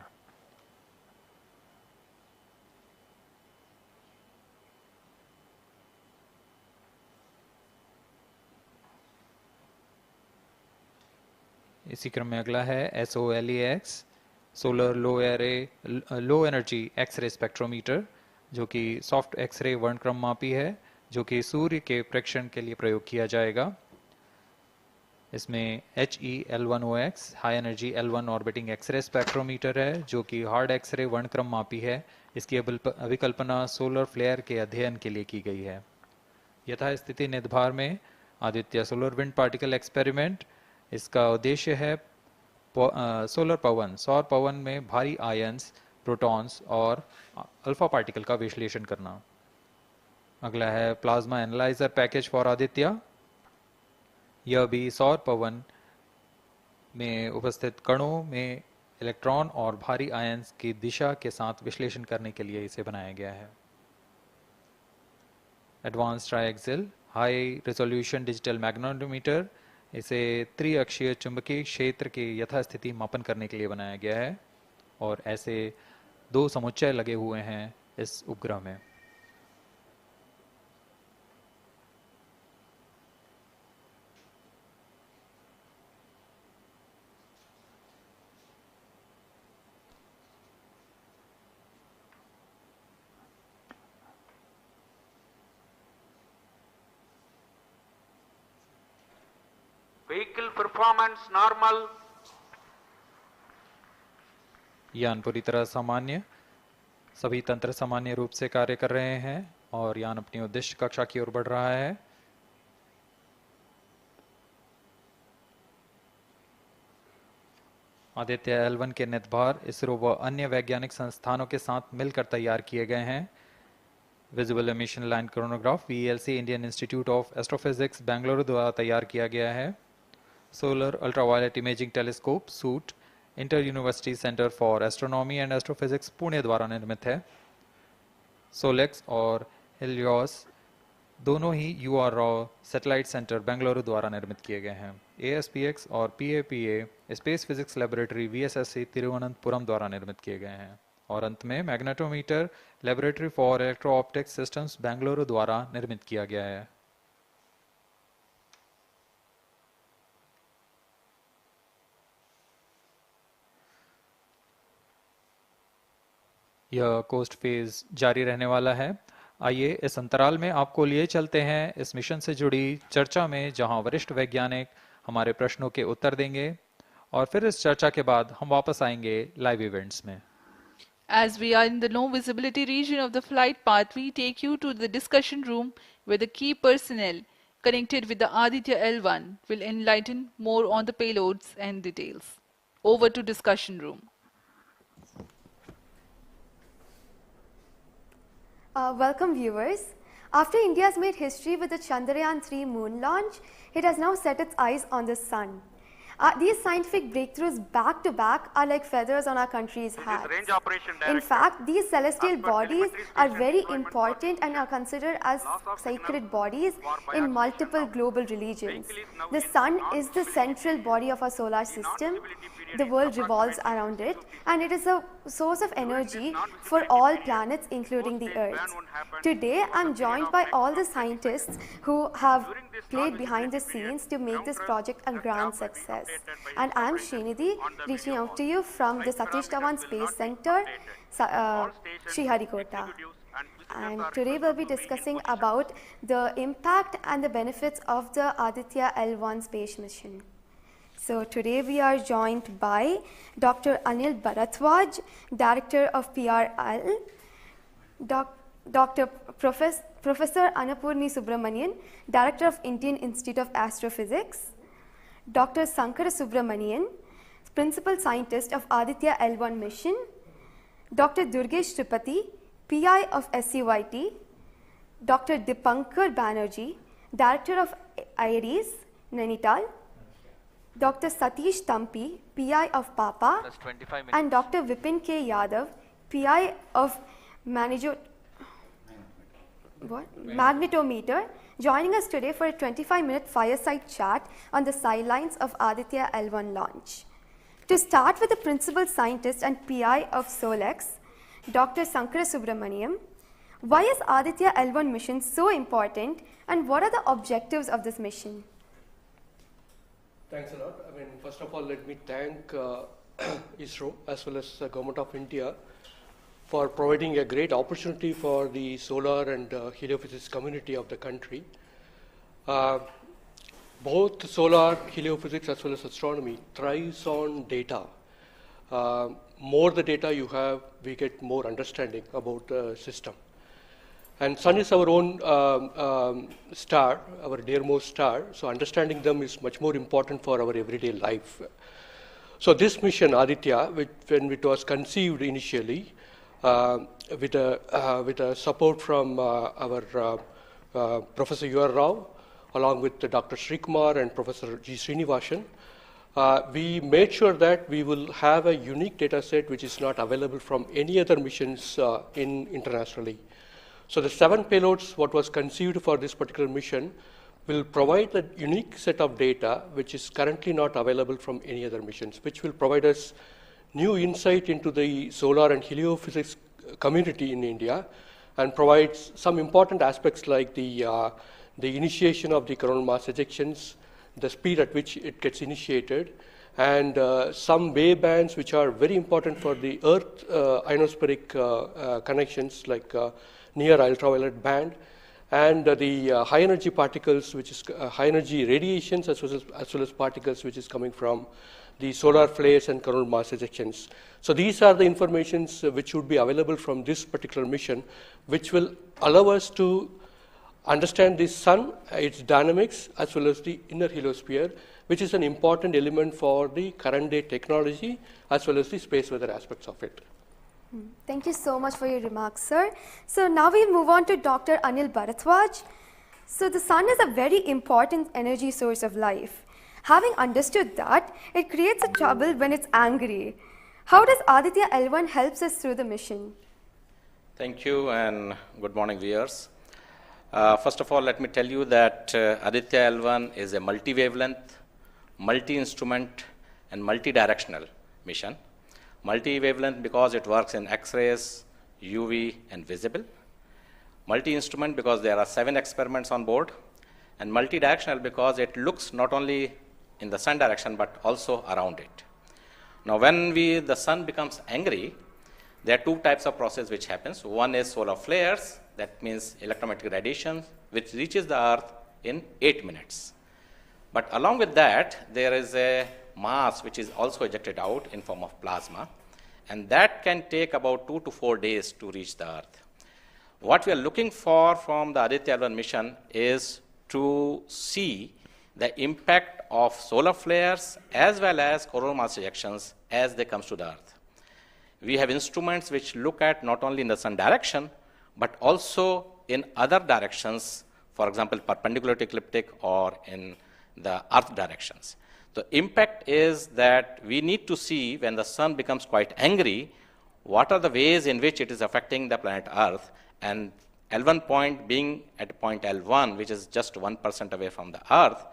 इसी क्रम में अगला है SOLEX solar low energy x ray spectrometer जो कि सॉफ्ट एक्सरे वर्णक्रम मापी है जो कि सूर्य के प्रेक्षण के लिए प्रयोग किया जाएगा। इसमें HE-L1OX high energy L1 orbiting x ray spectrometer है जो कि हार्ड एक्सरे वर्णक्रम मापी है। इसकी अभिकल्पना सोलर फ्लेयर के अध्ययन के लिए की गई है। यथास्थिति नितभार में Aditya solar wind particle experiment, इसका उद्देश्य है सोलर पवन सौर पवन में भारी आयंस, प्रोटॉन्स और अल्फा पार्टिकल का विश्लेषण करना। अगला है plasma analyser package for Aditya. यह भी सौर पवन में उपस्थित कणों में इलेक्ट्रॉन और भारी आयंस की दिशा के साथ विश्लेषण करने के लिए इसे बनाया गया है। Advance triaxial high resolution digital magnetometer, इसे त्रिअक्षीय चुंबकीय क्षेत्र के यथास्थिति मापन करने के लिए बनाया गया है और ऐसे 2 समुच्चय लगे हुए हैं इस उपग्रह में। Vehicle performance normal. यान पूरी तरह सामान्य, सभी तंत्र सामान्य रूप से कार्य कर रहे हैं और यान अपनी उद्देश्य कक्षा की ओर बढ़ रहा है। आदित्य L1 के नितभार इसरो व अन्य वैज्ञानिक संस्थानों के साथ मिलकर तैयार किए गए हैं। Visible emission line chronograph VELC Indian institute of astrophysics Bengaluru द्वारा तैयार किया गया है। Solar ultraviolet imaging telescope suit inter university centre for astronomy and astrophysics Pune द्वारा निर्मित है। सोलेक्स और हेलियोस दोनों ही UR सैटेलाइट सेंटर बेंगलुरु द्वारा निर्मित किए गए हैं। ASPX और PAPA space physics laboratory VSSC Thiruvananthapuram द्वारा निर्मित किए गए हैं। और अंत में magnetometer laboratory for electro optics systems Bengaluru द्वारा निर्मित किया गया है। यह कोस्ट फेज जारी रहने वाला है। आइए इस अंतराल में आपको लिए चलते हैं इस मिशन से जुड़ी चर्चा में, जहां वरिष्ठ वैज्ञानिक हमारे प्रश्नों के उत्तर देंगे और फिर इस चर्चा के बाद हम वापस आएंगे लाइव इवेंट्स में। As we are in the low visibility region of the flight path, we take you to the discussion room where the key personnel connected with the Aditya L1 will enlighten more on the payloads and details. Over to discussion room. Welcome viewers. After India has made history with the Chandrayaan-3 moon launch, it has now set its eyes on the sun. These scientific breakthroughs back to back are like feathers on our country's hats. Range operation In director. fact, these celestial As per bodies telemetry are station very deployment important and are considered as sacred bodies in multiple global religions. The sun is the central body of our solar system. The world revolves around it, and it is a source of energy for all planets, including the Earth. Today, I am joined by all the scientists who have played behind the scenes to make this project a grand success. And I am Srinidhi, reaching out to you from the Satish Dhawan Space Center, Sriharikota. And today we'll be discussing about the impact and the benefits of the Aditya L1 space mission. So today we are joined by Dr. Anil Bharadwaj, Director of PRL, Professor Annapurni Subramanian, Director of Indian Institute of Astrophysics, Dr. Sankara Subramanian, Principal Scientist of Aditya L1 mission, Dr. Durgesh Tripathi, PI of SUIT, Dr. Dipankar Banerjee, Director of IRIS, Nainital, Dr. Satish Thampi, PI of PAPA, and Dr. Vipin K. Yadav, PI of Magnetometer, joining us today for a 25-minute fireside chat on the sidelines of Aditya L1 launch. To start with the principal scientist and PI of SOLEX, Dr. Sankara Subramaniam, why is Aditya L1 mission so important, and what are the objectives of this mission? Thanks a lot. First of all, let me thank ISRO as well as the Government of India for providing a great opportunity for the solar and heliophysics community of the country. Both solar, heliophysics as well as astronomy thrives on data. More the data you have, we get more understanding about the system. And Sun is our own star, our dearmost star, so understanding them is much more important for our everyday life. So this mission, Aditya, when it was conceived initially, with a support from our Professor U.R. Rao, along with Dr. Srikumar and Professor G. Srinivasan, we made sure that we will have a unique data set which is not available from any other missions internationally. So the 7 payloads, what was conceived for this particular mission, will provide a unique set of data which is currently not available from any other missions, which will provide us new insight into the solar and heliophysics community in India, and provides some important aspects like the initiation of the coronal mass ejections, the speed at which it gets initiated, and some wave bands which are very important for the Earth ionospheric connections, like near ultraviolet band, and the high energy particles, which is high energy radiations as well as particles which is coming from the solar flares and coronal mass ejections. So these are the informations which would be available from this particular mission, which will allow us to understand the sun, its dynamics, as well as the inner heliosphere, which is an important element for the current day technology as well as the space weather aspects of it. Thank you so much for your remarks, sir. So now we move on to Dr. Anil Bharadwaj. So the sun is a very important energy source of life. Having understood that, it creates a trouble when it's angry. How does Aditya L1 helps us through the mission? Thank you, and good morning, viewers. First of all, let me tell you that Aditya L1 is a multi-wavelength, multi-instrument, and multi-directional mission. Multi-wavelength because it works in X-rays, UV, and visible. Multi-instrument because there are 7 experiments on board. And multi-directional because it looks not only in the sun direction but also around it. Now when the sun becomes angry, there are 2 types of process which happens. One is solar flares, that means electromagnetic radiation, which reaches the Earth in 8 minutes. But along with that, there is a mass which is also ejected out in form of plasma, and that can take about 2 to 4 days to reach the Earth. What we are looking for from the Aditya L1 mission is to see the impact of solar flares as well as coronal mass ejections as they come to the Earth. We have instruments which look at not only in the sun direction, but also in other directions, for example, perpendicular to ecliptic or in the Earth directions. The impact is that we need to see when the sun becomes quite angry, what are the ways in which it is affecting the planet Earth, and L1 point being at point L1, which is just 1% away from the Earth,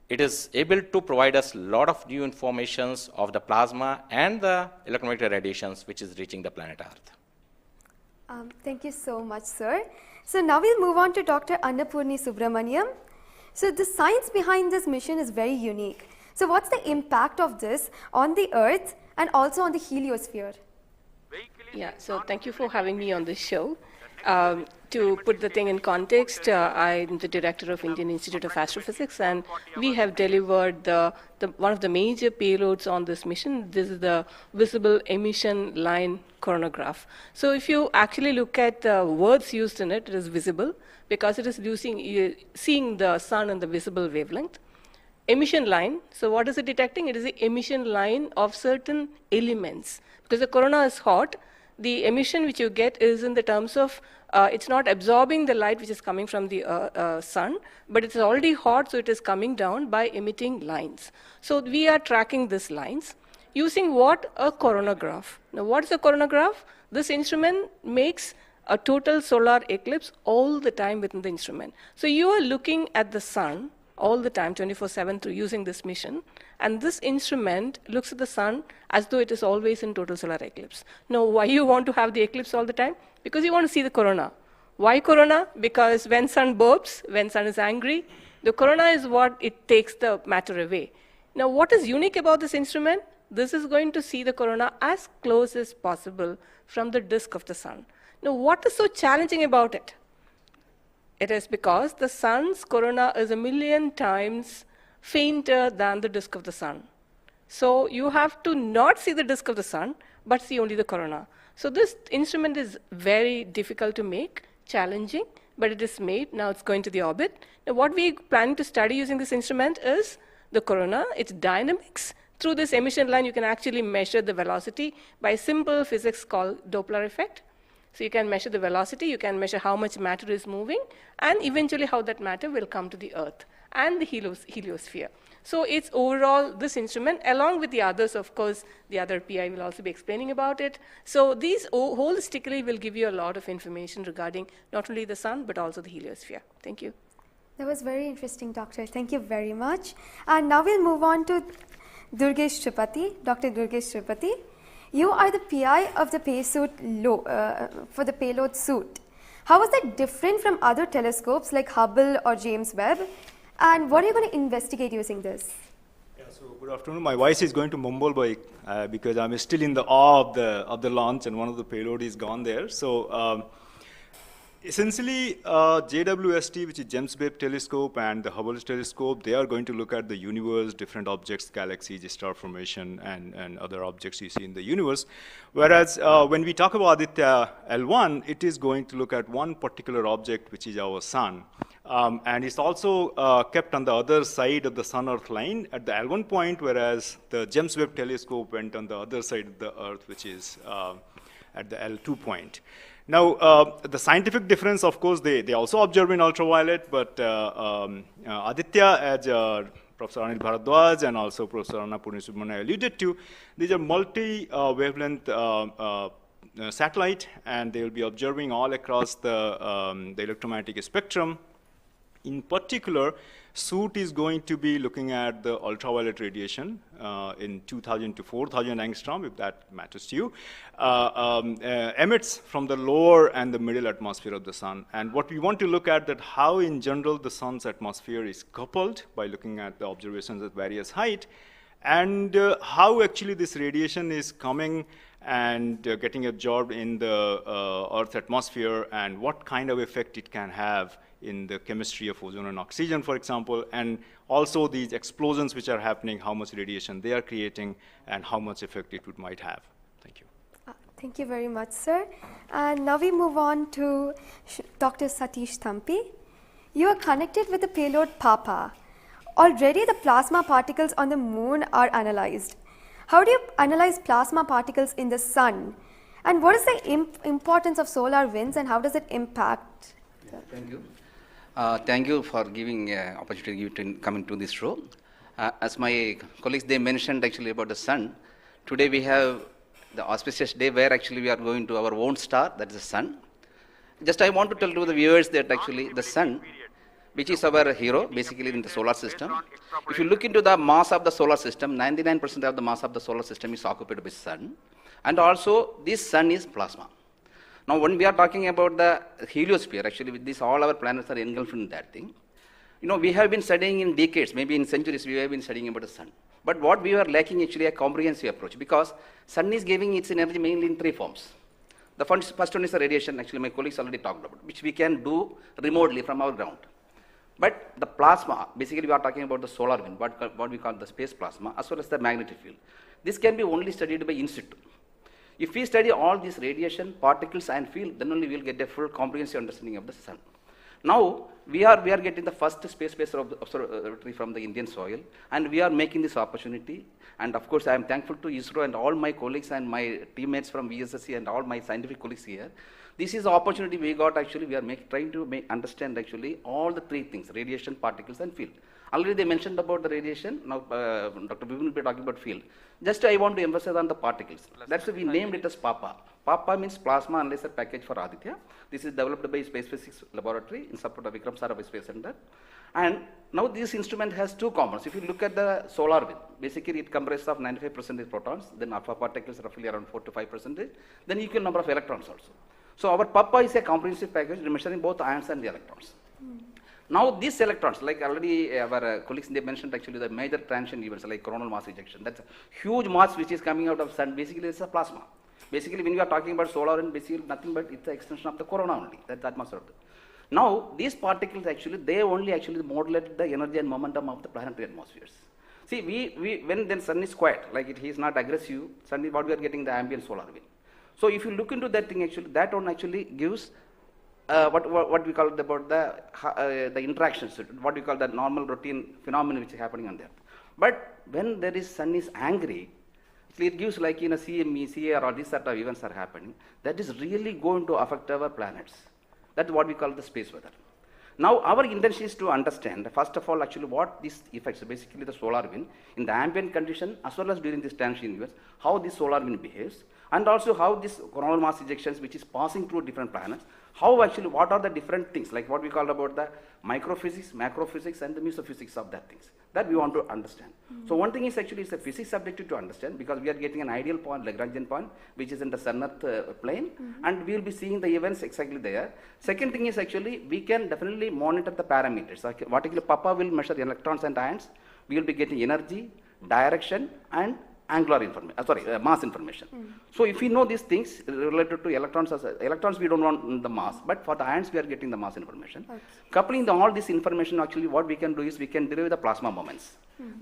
it is able to provide us a lot of new informations of the plasma and the electromagnetic radiations which is reaching the planet Earth. Thank you so much, sir. So now we'll move on to Dr. Annapurni Subramaniam. So the science behind this mission is very unique. So what's the impact of this on the Earth and also on the heliosphere? Yeah, so thank you for having me on this show. To put the thing in context, I'm the director of Indian Institute of Astrophysics, and we have delivered one of the major payloads on this mission. This is the visible emission line coronagraph. So if you actually look at the words used in it, it is visible because it is seeing the sun in the visible wavelength. Emission line, so what is it detecting? It is the emission line of certain elements. Because the corona is hot, the emission which you get is in the terms of, it's not absorbing the light which is coming from the sun, but it's already hot, so it is coming down by emitting lines. So we are tracking these lines using what? A coronagraph. Now what is a coronagraph? This instrument makes a total solar eclipse all the time within the instrument. So you are looking at the sun all the time, 24/7 through using this mission. And this instrument looks at the sun as though it is always in total solar eclipse. Now, why you want to have the eclipse all the time? Because you want to see the corona. Why corona? Because when sun burps, when sun is angry, the corona is what it takes the matter away. Now, what is unique about this instrument? This is going to see the corona as close as possible from the disk of the sun. Now, what is so challenging about it? It is because the sun's corona is 1,000,000 times fainter than the disk of the sun. So you have to not see the disk of the sun, but see only the corona. So this instrument is very difficult to make, challenging, but it is made. Now it's going to the orbit. Now what we plan to study using this instrument is the corona, its dynamics. Through this emission line, you can actually measure the velocity by simple physics called Doppler effect. So you can measure the velocity, you can measure how much matter is moving, and eventually how that matter will come to the Earth and the heliosphere. So it's overall this instrument, along with the others, of course, the other PI will also be explaining about it. So these holistically will give you a lot of information regarding not only the sun, but also the heliosphere. Thank you. That was very interesting, Doctor. Thank you very much. And now we'll move on to Durgesh Tripathi, Dr. Durgesh Tripathi. You are the PI of the for the payload suit. How is that different from other telescopes like Hubble or James Webb? And what are you going to investigate using this? Yeah, so good afternoon. My voice is going to mumble because I'm still in the awe of the launch, and one of the payload is gone there. So essentially, JWST, which is James Webb Telescope, and the Hubble Telescope, they are going to look at the universe, different objects, galaxies, star formation, and other objects you see in the universe. Whereas when we talk about Aditya L1, it is going to look at one particular object, which is our sun. And it's also kept on the other side of the Sun-Earth line at the L1 point, whereas the James Webb Telescope went on the other side of the Earth, which is at the L2 point. Now, the scientific difference, of course, they also observe in ultraviolet, but Aditya, as Professor Anil Bharadwaj and also Professor Annapurni Subramanian alluded to, these are multi-wavelength satellite, and they will be observing all across the electromagnetic spectrum. In particular, SUIT is going to be looking at the ultraviolet radiation in 2,000 to 4,000 angstrom, if that matters to you, emits from the lower and the middle atmosphere of the sun. And what we want to look at that how in general the sun's atmosphere is coupled by looking at the observations at various height, and how actually this radiation is coming and getting absorbed in the Earth's atmosphere, and what kind of effect it can have in the chemistry of ozone and oxygen, for example, and also these explosions which are happening, how much radiation they are creating, and how much effect it might have. Thank you. Thank you very much, sir. And now we move on to Dr. Satish Dhawan. You are connected with the payload PAPA. Already the plasma particles on the moon are analyzed. How do you analyze plasma particles in the sun? And what is the importance of solar winds, and how does it impact? Thank you. Thank you for giving opportunity to come into this show. As my colleagues, they mentioned actually about the sun. Today we have the auspicious day where actually we are going to our own star, that is the sun. Just I want to tell to the viewers that actually the sun, which is our hero, basically in the solar system. If you look into the mass of the solar system, 99% of the mass of the solar system is occupied by sun. And also this sun is plasma. Now when we are talking about the heliosphere, actually with this all our planets are engulfed in that thing. You know, we have been studying in decades, maybe in centuries, we have been studying about the sun. But what we were lacking actually a comprehensive approach, because sun is giving its energy mainly in three forms. The first one is the radiation, actually my colleagues already talked about, which we can do remotely from our ground. But the plasma, basically we are talking about the solar wind, what we call the space plasma, as well as the magnetic field. This can be only studied by in situ. If we study all these radiation, particles and field, then only we will get a full comprehensive understanding of the sun. Now, we are getting the first space-based observatory from the Indian soil, and we are making this opportunity. And of course, I am thankful to ISRO and all my colleagues and my teammates from VSSC and all my scientific colleagues here. This is the opportunity we got actually. We are trying to understand actually all the three things: radiation, particles, and field. Already they mentioned about the radiation. Now, Dr. Vivin will be talking about field. Just I want to emphasize on the particles. That's why we named it as PAPA. PAPA means Plasma Analyzer Package for Aditya. This is developed by Space Physics Laboratory in support of Vikram Sarabhai Space Center. And now this instrument has two components. If you look at the solar wind, basically it comprises of 95% protons, then alpha particles roughly around 4 to 5%, then equal number of electrons also. So our PAPA is a comprehensive package measuring both ions and the electrons. Now these electrons, like already our colleagues, they mentioned actually the major transition events like coronal mass ejection. That's a huge mass which is coming out of sun. Basically it's a plasma. Basically when we are talking about solar and basically nothing but it's the extension of the corona only. That's the atmosphere. Now these particles actually, they only actually modulate the energy and momentum of the planetary atmospheres. See, when then sun is quiet, like it is not aggressive, sun is what we are getting the ambient solar wind. So if you look into that thing actually, that one actually gives what we call about the interactions, what we call the normal routine phenomenon which is happening on the earth. But when there is sun is angry, actually it gives like in a CME, CAR, or these sort of events are happening, that is really going to affect our planets. That's what we call the space weather. Now our intention is to understand, first of all, actually what these effects, basically the solar wind, in the ambient condition as well as during this transition events, how this solar wind behaves, and also how this coronal mass ejections which is passing through different planets, how actually, what are the different things, like what we call about the microphysics, macrophysics, and the mesophysics of that things, that we want to understand. So one thing is actually it's a physics subjective to understand, because we are getting an ideal point, Lagrangian point, which is in the sun-earth plane, and we will be seeing the events exactly there. Second thing is actually, we can definitely monitor the parameters. Like, particularly Papa will measure electrons and ions, we will be getting energy, direction, and angular information, mass information. So if we know these things related to electrons, electrons we don't want the mass, but for the ions we are getting the mass information. Coupling all this information, actually what we can do is we can derive the plasma moments.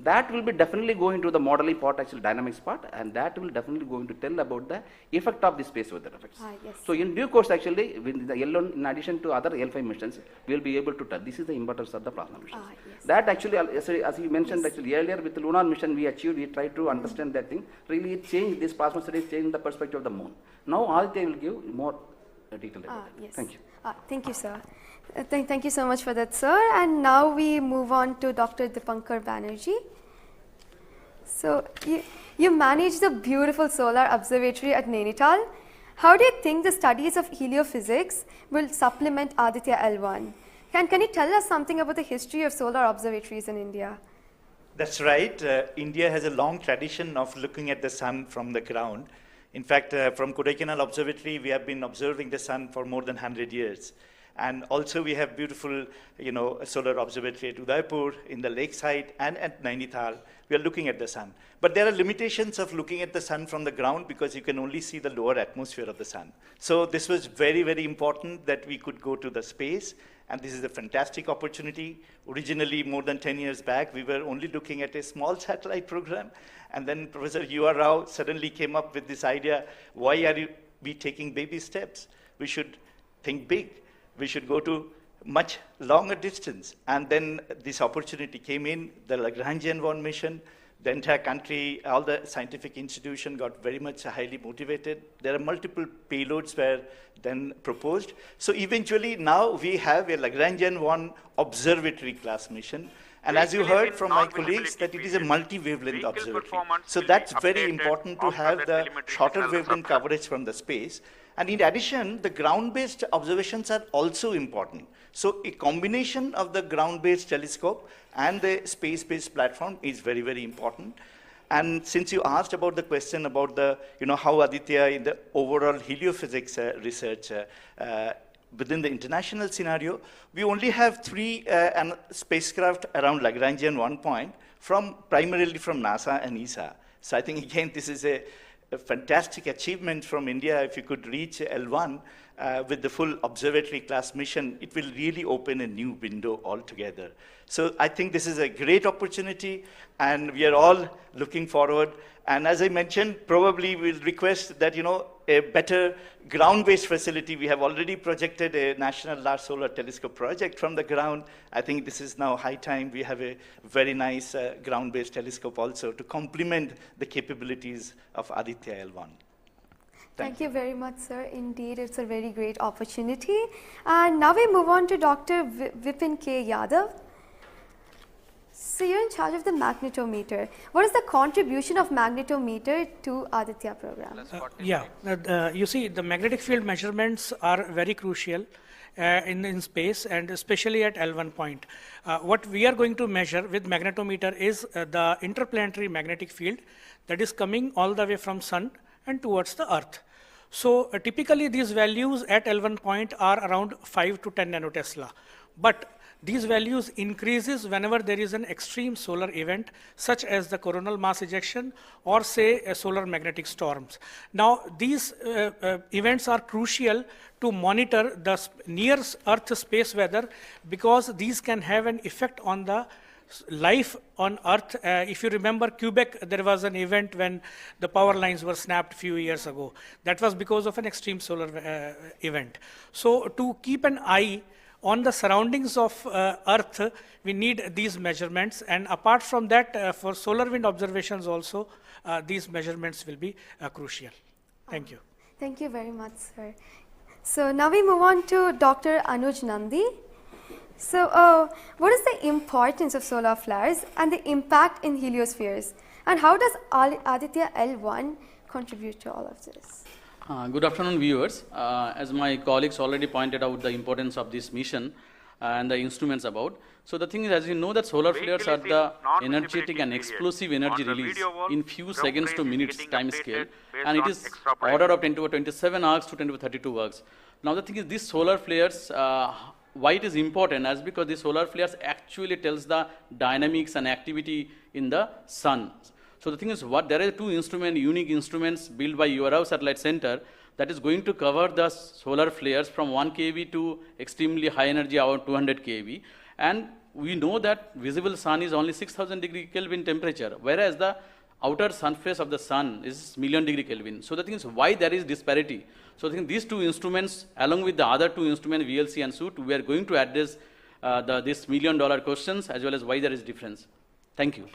That will be definitely going to the modeling part, actually dynamics part, and that will definitely going to tell about the effect of the space weather effects. Yes. So in due course, actually, with the L1, in addition to other L5 missions, we will be able to tell. This is the importance of the plasma missions. Yes. That actually, as you mentioned, actually earlier with the lunar mission we achieved, we tried to understand that thing. Really, it changed, this plasma studies changed the perspective of the moon. Now, Aditya will give more detail about that. Yes. Thank you. Thank you, sir. Thank you so much for that, sir. And now we move on to Dr. Dipankar Banerjee. So, you manage the beautiful solar observatory at Nainital. How do you think the studies of heliophysics will supplement Aditya L1? Can you tell us something about the history of solar observatories in India? That's right. India has a long tradition of looking at the sun from the ground. In fact, from Kodaikanal Observatory, we have been observing the sun for more than 100 years. And also we have beautiful, solar observatory at Udaipur, in the lakeside, and at Nainital. We are looking at the sun. But there are limitations of looking at the sun from the ground because you can only see the lower atmosphere of the sun. So this was very, very important that we could go to the space. And this is a fantastic opportunity. Originally, more than 10 years back, we were only looking at a small satellite program. And then Professor U.R. Rao suddenly came up with this idea, why are we taking baby steps? We should think big. We should go to much longer distance. And then this opportunity came in, the Lagrangian 1 mission. The entire country, all the scientific institution got very much highly motivated. There are multiple payloads were then proposed. So eventually now we have a Lagrangian 1 observatory class mission. And as you heard from my colleagues, that it is a multi-wavelength observatory. So that's very important to have the shorter wavelength coverage from the space. And in addition, the ground-based observations are also important. So a combination of the ground-based telescope and the space-based platform is very, very important. And since you asked about the question about the, how Aditya in the overall heliophysics research within the international scenario, we only have 3 spacecraft around Lagrangian 1 point primarily from NASA and ESA. So I think again this is a fantastic achievement from India. If you could reach L1 with the full observatory class mission, it will really open a new window altogether. So I think this is a great opportunity, and we are all looking forward. And as I mentioned, probably we'll request that, a better ground-based facility. We have already projected a National Large Solar Telescope project from the ground. I think this is now high time we have a very nice ground-based telescope also to complement the capabilities of Aditya L1. Thank you very much, sir. Indeed, it's a very great opportunity. And now we move on to Dr. Vipin K. Yadav. So you're in charge of the magnetometer. What is the contribution of magnetometer to Aditya program? You see, the magnetic field measurements are very crucial in space, and especially at L1 point. What we are going to measure with magnetometer is the interplanetary magnetic field that is coming all the way from Sun and towards the Earth. So typically these values at L1 point are around 5 to 10 nanotesla. But these values increases whenever there is an extreme solar event, such as the coronal mass ejection or say solar magnetic storms. Now these events are crucial to monitor the near Earth space weather, because these can have an effect on the life on Earth. If you remember Quebec, there was an event when the power lines were snapped a few years ago. That was because of an extreme solar event. So to keep an eye on the surroundings of Earth, we need these measurements, and apart from that, for solar wind observations also, these measurements will be crucial. Thank you. Thank you very much, sir. So now we move on to Dr. Anuj Nandi. So what is the importance of solar flares and the impact in heliospheres, and how does Aditya L1 contribute to all of this? Good afternoon, viewers. As my colleagues already pointed out the importance of this mission and the instruments about. So the thing is, as you know, that solar flares are the energetic and explosive energy release in few seconds to minutes time scale, and it is ordered of 10 to 27 arcs to 10 to 32 arcs. Now the thing is, these solar flares, why it is important is because the solar flares actually tells the dynamics and activity in the sun. So the thing is, there are 2 unique instruments built by URAV Satellite Center that is going to cover the solar flares from 1 kV to extremely high energy, about 200 kV. And we know that visible sun is only 6000 degree Kelvin temperature, whereas the outer surface of the sun is million degree Kelvin. So the thing is, why there is disparity? So I think these 2 instruments, along with the other 2 instruments, VLC and SUIT, we are going to address this $1 million questions, as well as why there is difference. Thank you.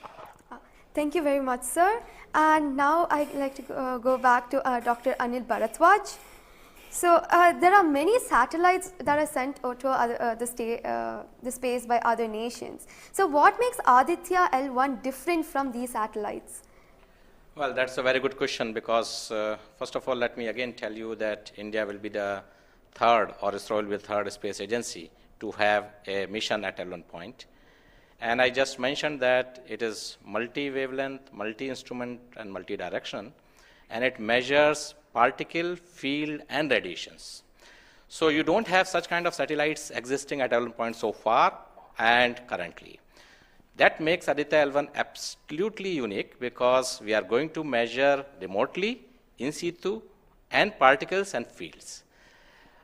Thank you very much, sir. And now I'd like to go back to Dr. Anil Bharadwaj. So there are many satellites that are sent to the space by other nations. So what makes Aditya L1 different from these satellites? Well, that's a very good question, because first of all, let me again tell you that India will be the third, or ISRO will be the third space agency to have a mission at L1 point. And I just mentioned that it is multi-wavelength, multi-instrument, and multi-direction, and it measures particle, field, and radiations. So you don't have such kind of satellites existing at L1 point so far and currently. That makes Aditya L1 absolutely unique, because we are going to measure remotely, in situ, and particles and fields.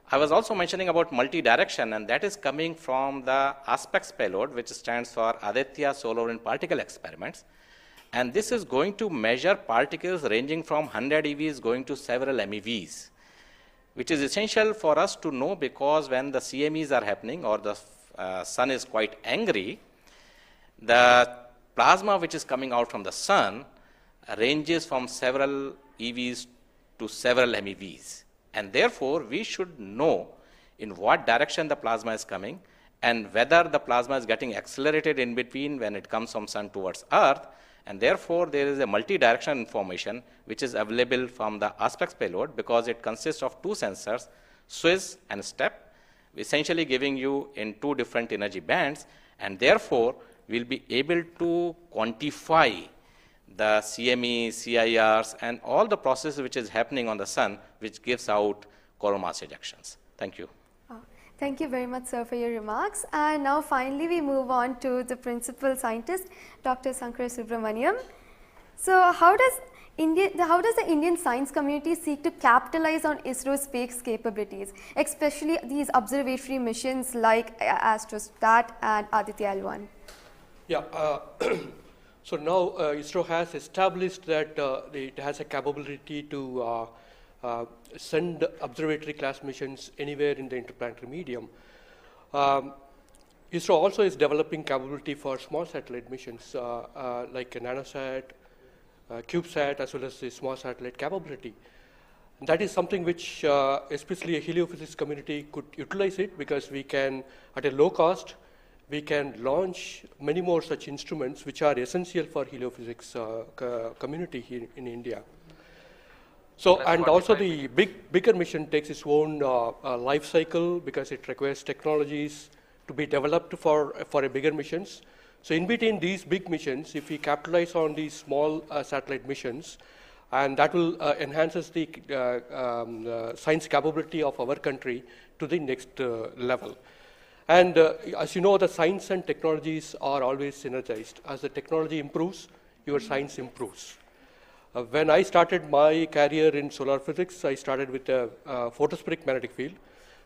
I was also mentioning about multi-direction, and that is coming from the aspects payload, which stands for Aditya Solar Wind Particle Experiments. And this is going to measure particles ranging from 100 EVs going to several MeVs, which is essential for us to know, because when the CMEs are happening or the sun is quite angry, the plasma which is coming out from the sun ranges from several EVs to several MeVs. And therefore, we should know in what direction the plasma is coming and whether the plasma is getting accelerated in between when it comes from sun towards earth, and therefore there is a multi-directional information which is available from the aspects payload because it consists of two sensors, Swiss and STEP, essentially giving you in two different energy bands, and therefore we'll be able to quantify the CME, CIRs, and all the processes which is happening on the sun, which gives out coronal mass ejections. Thank you. Thank you very much, sir, for your remarks. And now finally we move on to the principal scientist, Dr. Sankara Subramanian. So how does the Indian science community seek to capitalize on ISRO's space capabilities, especially these observatory missions like Astrostat and Aditya L1? Yeah, so now ISRO has established that it has a capability to send observatory class missions anywhere in the interplanetary medium. ISRO also is developing capability for small satellite missions like a nanosat, CubeSat, as well as the small satellite capability. And that is something which especially a heliophysics community could utilize it, because we can, at a low cost, we can launch many more such instruments which are essential for heliophysics community here in India. So, and also the bigger mission takes its own life cycle, because it requires technologies to be developed for a bigger missions. So in between these big missions, if we capitalize on these small satellite missions, and that will enhances the science capability of our country to the next level. And as you know, the science and technologies are always synergized. As the technology improves, your science improves. When I started my career in solar physics, I started with a photospheric magnetic field.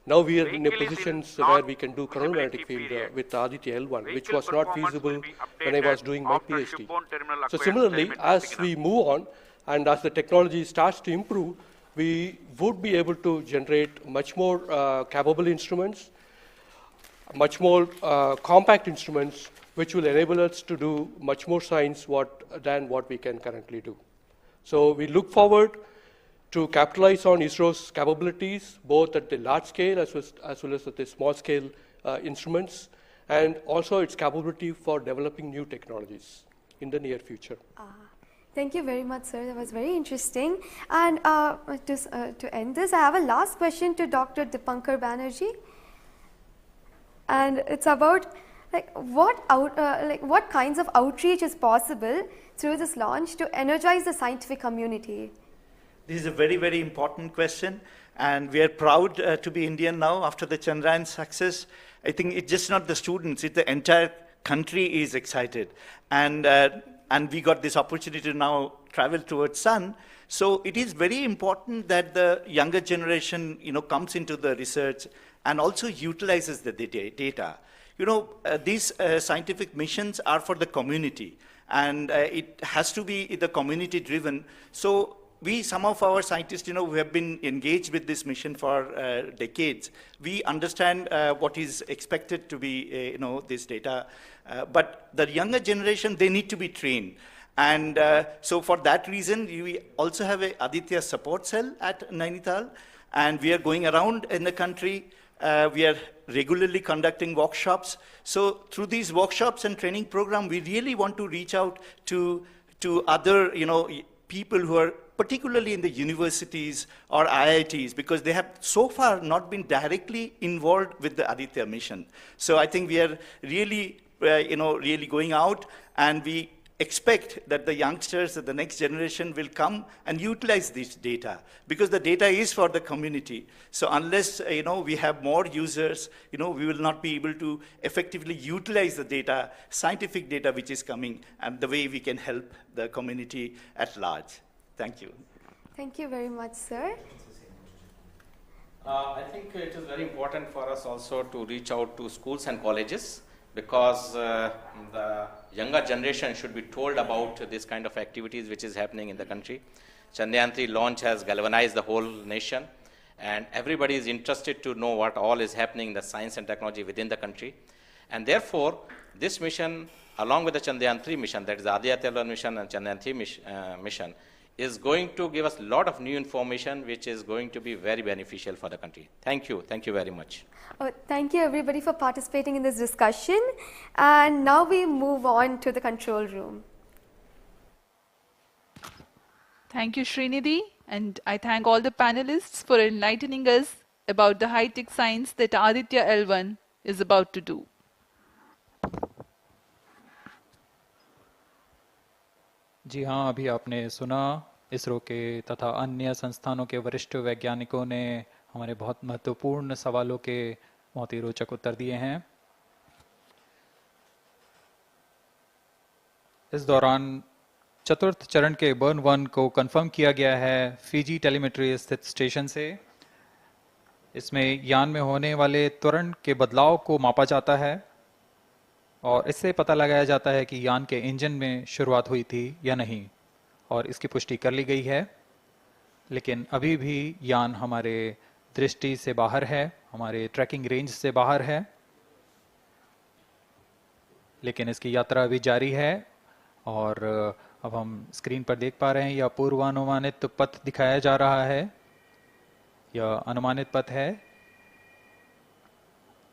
Now we are in a position where we can do coronal magnetic field with Aditya L1, which was not feasible when I was doing my PhD. So similarly, as we move on and as the technology starts to improve, we would be able to generate much more capable instruments, much more compact instruments, which will enable us to do much more science than what we can currently do. So we look forward to capitalize on ISRO's capabilities, both at the large scale as well as at the small scale instruments, and also its capability for developing new technologies in the near future. Thank you very much, sir. That was very interesting. And to end this, I have a last question to Dr. Dipankar Banerjee. And it's about what kinds of outreach is possible through this launch to energize the scientific community? This is a very, very important question, and we are proud to be Indian now after the Chandrayaan success. I think it's just not the students, it's the entire country is excited. And we got this opportunity to now travel towards sun. So it is very important that the younger generation, comes into the research and also utilizes the data. These scientific missions are for the community, and it has to be the community driven. So some of our scientists, who have been engaged with this mission for decades, we understand what is expected to be, this data. But the younger generation, they need to be trained. And so for that reason, we also have a Aditya support cell at Nainital, and we are going around in the country. We are regularly conducting workshops. So through these workshops and training program, we really want to reach out to other, people who are particularly in the universities or IITs, because they have so far not been directly involved with the Aditya mission. So I think we are really, really going out, and we expect that the youngsters, the next generation will come and utilize this data, because the data is for the community. So unless, we have more users, we will not be able to effectively utilize the data, scientific data which is coming, and the way we can help the community at large. Thank you. Thank you very much, sir. I think it is very important for us also to reach out to schools and colleges, because the younger generation should be told about this kind of activities which is happening in the country. Chandrayaan 3 launch has galvanized the whole nation, and everybody is interested to know what all is happening in the science and technology within the country. And therefore, this mission, along with the Chandrayaan 3 mission, that is the Aditya L1 mission and Chandrayaan 3 mission, is going to give us a lot of new information which is going to be very beneficial for the country. Thank you very much. Thank you everybody for participating in this discussion, and now we move on to the control room. Thank you, Srinidhi, and I thank all the panelists for enlightening us about the high-tech science that Aditya L1 is about to do. जी हाँ, अभी आपने सुना इसरो के तथा अन्य संस्थानों के वरिष्ठ वैज्ञानिकों ने हमारे बहुत महत्वपूर्ण सवालों के बहुत ही रोचक उत्तर दिए हैं। इस दौरान चतुर्थ चरण के बर्न 1 को कंफर्म किया गया है फिजी टेलीमेट्री स्थित स्टेशन से। इसमें यान में होने वाले त्वरण के बदलाव को मापा जाता है और इससे पता लगाया जाता है कि यान के इंजन में शुरुआत हुई थी या नहीं, और इसकी पुष्टि कर ली गई है। लेकिन अभी भी यान हमारे दृष्टि से बाहर है, हमारे ट्रैकिंग रेंज से बाहर है, लेकिन इसकी यात्रा अभी जारी है। और अब हम स्क्रीन पर देख पा रहे हैं, यह पूर्वानुमानित पथ दिखाया जा रहा है। यह अनुमानित पथ है।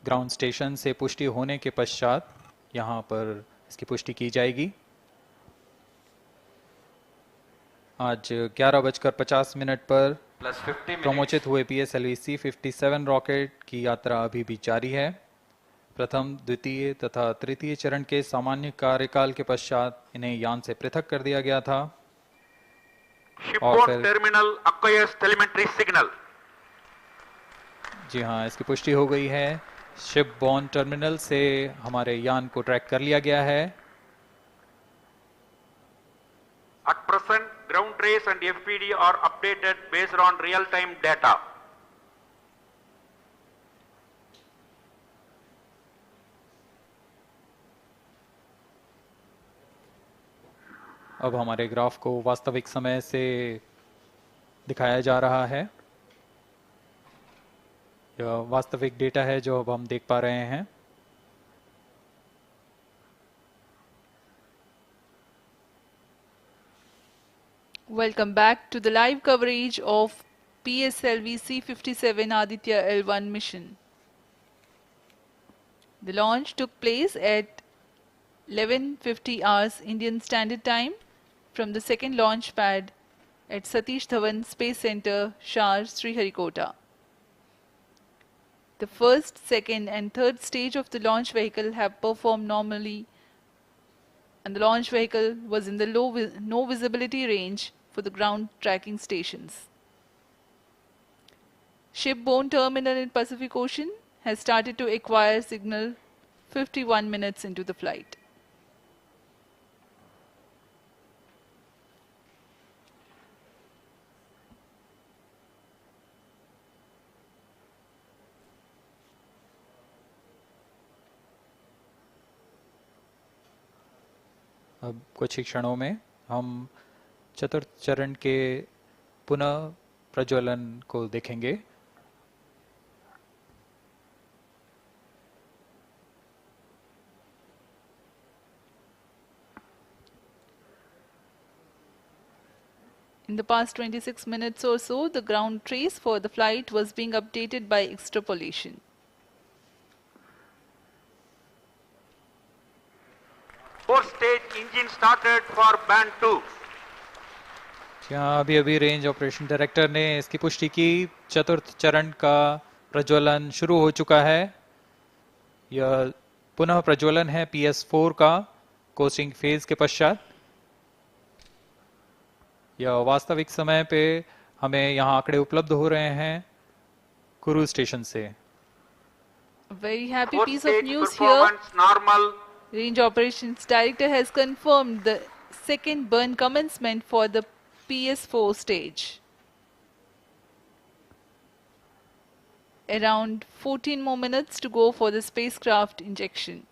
ग्राउंड स्टेशन से पुष्टि होने के पश्चात यहाँ पर इसकी पुष्टि की जाएगी। आज 11:50 पर प्रमोचित हुए PSLV C57 रॉकेट की यात्रा अभी भी जारी है। प्रथम, द्वितीय तथा तृतीय चरण के सामान्य कार्यकाल के पश्चात इन्हें यान से पृथक कर दिया गया था। और फिर टर्मिनल acquires telemetry signal. जी हाँ, इसकी पुष्टि हो गई है। शिप बॉर्न टर्मिनल से हमारे यान को ट्रैक कर लिया गया है। At present, ground trace and FPD are updated based on real-time data. अब हमारे ग्राफ को वास्तविक समय से दिखाया जा रहा है। यह वास्तविक डेटा है जो अब हम देख पा रहे हैं। Welcome back to the live coverage of PSLV C57 Aditya L1 mission. The launch took place at 11:50 hours Indian Standard Time from the second launch pad at Satish Dhawan Space Center, SHAR, Sriharikota. The first, second and third stage of the launch vehicle have performed normally, and the launch vehicle was in the no visibility range for the ground tracking stations. Shipborne terminal in Pacific Ocean has started to acquire signal 51 minutes into the flight. अब कुछ ही क्षणों में हम चतुर्थ चरण के पुनः प्रज्वलन को देखेंगे। In the past 26 minutes or so, the ground trace for the flight was being updated by extrapolation. Fourth stage engine started for band 2. यहाँ अभी रेंज ऑपरेशन डायरेक्टर ने इसकी पुष्टि की। चतुर्थ चरण का प्रज्वलन शुरू हो चुका है। यह पुनः प्रज्वलन है PS4 का कोस्टिंग फेज के पश्चात। यह वास्तविक समय पे हमें यहाँ आंकड़े उपलब्ध हो रहे हैं क्रूज स्टेशन से। Very happy piece of news here. Normal. Range Operations Director has confirmed the second burn commencement for the PS4 stage. Around 14 more minutes to go for the spacecraft injection.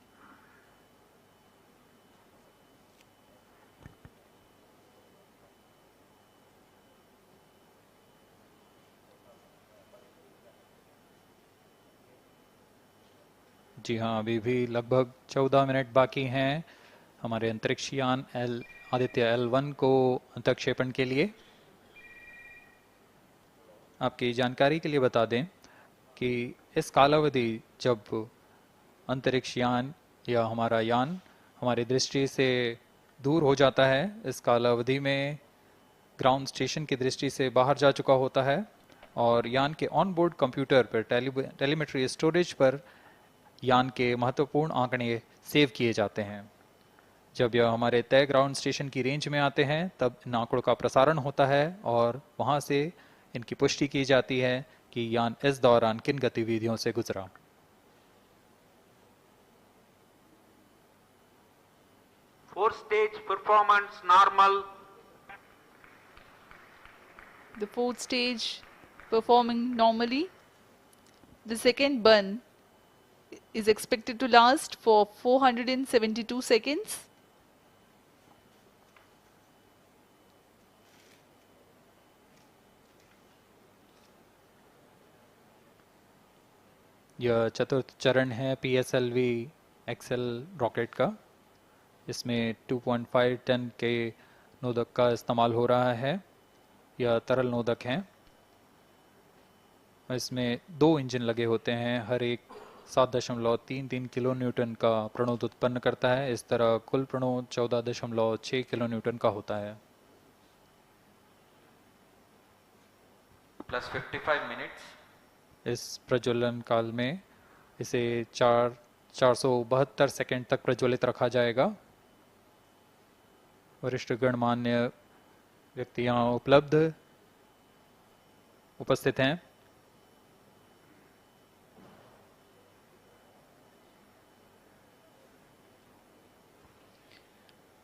जी हाँ, अभी भी लगभग 14 minute बाकी हैं हमारे अंतरिक्ष यान आदित्य L1 को अंतक्षेपण के लिए। आपकी जानकारी के लिए बता दें कि इस कालावधि जब अंतरिक्ष यान या हमारा यान हमारी दृष्टि से दूर हो जाता है, इस कालावधि में ग्राउंड स्टेशन की दृष्टि से बाहर जा चुका होता है और यान के ऑन बोर्ड कंप्यूटर पर टेलीमेट्री स्टोरेज पर यान के महत्वपूर्ण आंकड़े सेव किए जाते हैं। जब यह हमारे तय ग्राउंड स्टेशन की रेंज में आते हैं तब इन आंकड़ों का प्रसारण होता है और वहां से इनकी पुष्टि की जाती है कि यान इस दौरान किन गतिविधियों से गुजरा। Fourth stage performance normal. The fourth stage performing normally. The second burn is expected to last for 472 seconds. यह चतुर्थ चरण है PSLV XL रॉकेट का। इसमें 2.5 टन के नोदक का इस्तेमाल हो रहा है। यह तरल नोदक हैं। इसमें 2 इंजन लगे होते हैं, हर एक 7.33 किलो न्यूटन का प्रणोद उत्पन्न करता है। इस तरह कुल प्रणोद 14.6 किलो न्यूटन का होता है। Plus 55 minutes. इस प्रज्वलन काल में इसे 472 सेकंड तक प्रज्वलित रखा जाएगा। वरिष्ठ गणमान्य व्यक्ति यहाँ उपस्थित हैं।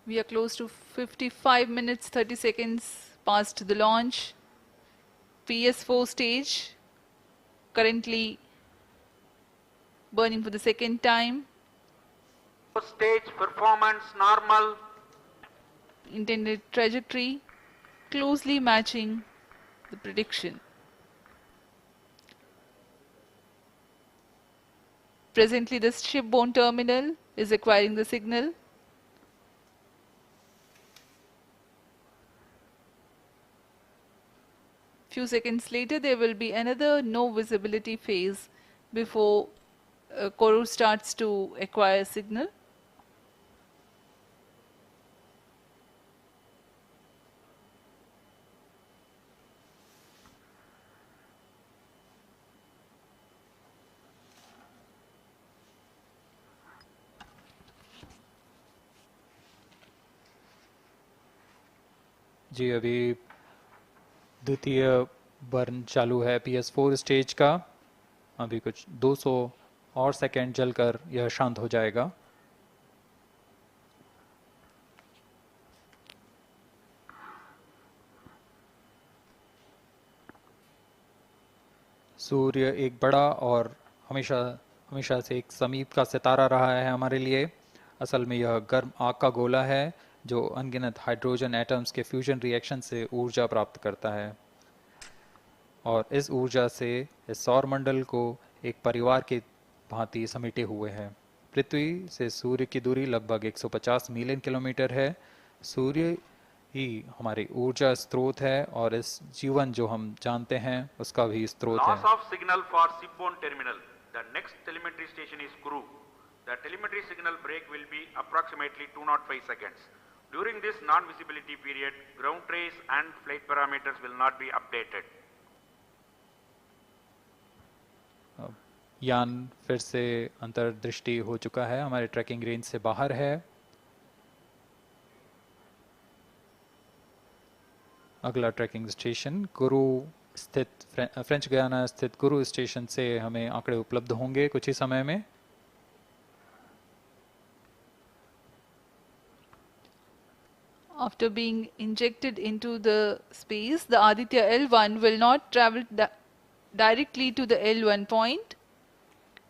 We are close to 55 minutes 30 seconds past the launch. PS4 stage currently burning for the second time. Fourth stage performance normal. Intended trajectory closely matching the prediction. Presently the shipborne terminal is acquiring the signal. Few seconds later there will be another no visibility phase before Koru starts to acquire signal. जी अभी द्वितीय burn चालू है PS4 stage का। अभी कुछ 200 और second जलकर यह शांत हो जाएगा। सूर्य एक बड़ा और हमेशा से एक समीप का सितारा रहा है हमारे लिए। असल में यह गर्म आग का गोला है जो अनगिनत हाइड्रोजन एटम्स के फ्यूजन रिएक्शन से ऊर्जा प्राप्त करता है और इस ऊर्जा से इस सौर मंडल को एक परिवार की भांति समेटे हुए है। पृथ्वी से सूर्य की दूरी लगभग 150 मिलियन किलोमीटर है। सूर्य ही हमारी ऊर्जा स्रोत है और इस जीवन जो हम जानते हैं उसका भी स्रोत है। Loss of signal for shipborne terminal. The next telemetry station is Koru. The telemetry signal break will be approximately 205 seconds. During this non-visibility period, ground trace and flight parameters will not be updated. यान फिर से अंतर्दृष्टि हो चुका है, हमारे trekking range से बाहर है। अगला ट्रैकिंग स्टेशन कोरू स्थित फ्रेंच गयाना स्थित कोरू स्टेशन से हमें आंकड़े उपलब्ध होंगे कुछ ही समय में। After being injected into the space, the Aditya L1 will not travel directly to the L1 point.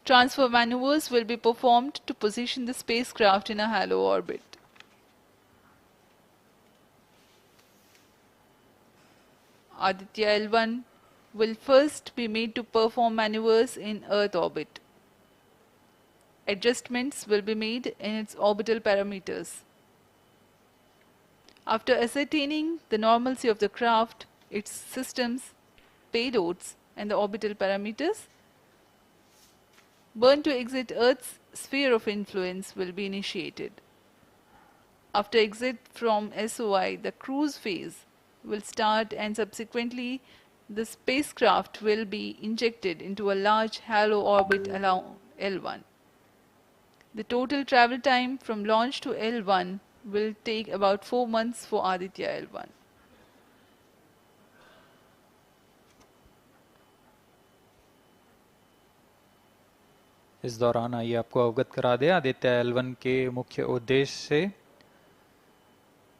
Transfer maneuvers will be performed to position the spacecraft in a halo orbit. Aditya L1 will first be made to perform maneuvers in Earth orbit. Adjustments will be made in its orbital parameters. After ascertaining the normalcy of the craft, its systems, payloads, and the orbital parameters, burn to exit Earth's sphere of influence will be initiated. After exit from SOI, the cruise phase will start, and subsequently the spacecraft will be injected into a large halo orbit along L1. The total travel time from launch to L1 will take about 4 months for Aditya L1. इस दौरान आइए आपको अवगत करा दें Aditya L1 के मुख्य उद्देश्य से।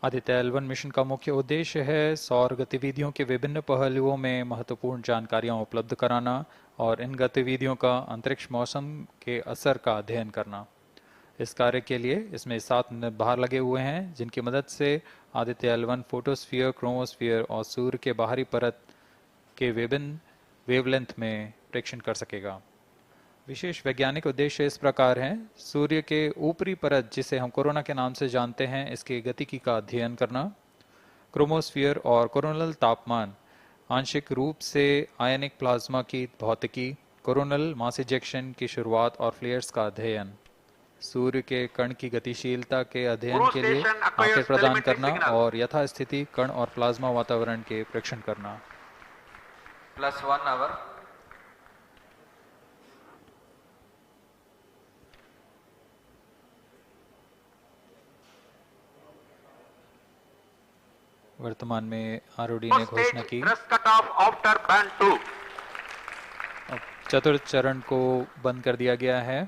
आदित्य L1 मिशन का मुख्य उद्देश्य है सौर गतिविधियों के विभिन्न पहलुओं में महत्वपूर्ण जानकारियां उपलब्ध कराना और इन गतिविधियों का अंतरिक्ष मौसम के असर का अध्ययन करना। इस कार्य के लिए इसमें 7 भार लगे हुए हैं, जिनकी मदद से आदित्य L1 फोटोस्फीयर, क्रोमोस्फीयर और सूर्य के बाहरी परत के विभिन्न वेवलेंथ में प्रेक्षण कर सकेगा। विशेष वैज्ञानिक उद्देश्य इस प्रकार हैं: सूर्य के ऊपरी परत, जिसे हम कोरोना के नाम से जानते हैं, इसके गतिकी का अध्ययन करना, क्रोमोस्फीयर और कोरोनल तापमान, आंशिक रूप से आयनिक प्लाज्मा की भौतिकी, कोरोनल मास इजेक्शन की शुरुआत और फ्लेयर्स का अध्ययन, सूर्य के कण की गतिशीलता के अध्ययन के लिए आंकड़े प्रदान करना और यथास्थिति कण और प्लाज्मा वातावरण के प्रेक्षण करना। +1 hour. वर्तमान में आरओडी ने घोषणा की अब चतुर्थ चरण को बंद कर दिया गया है।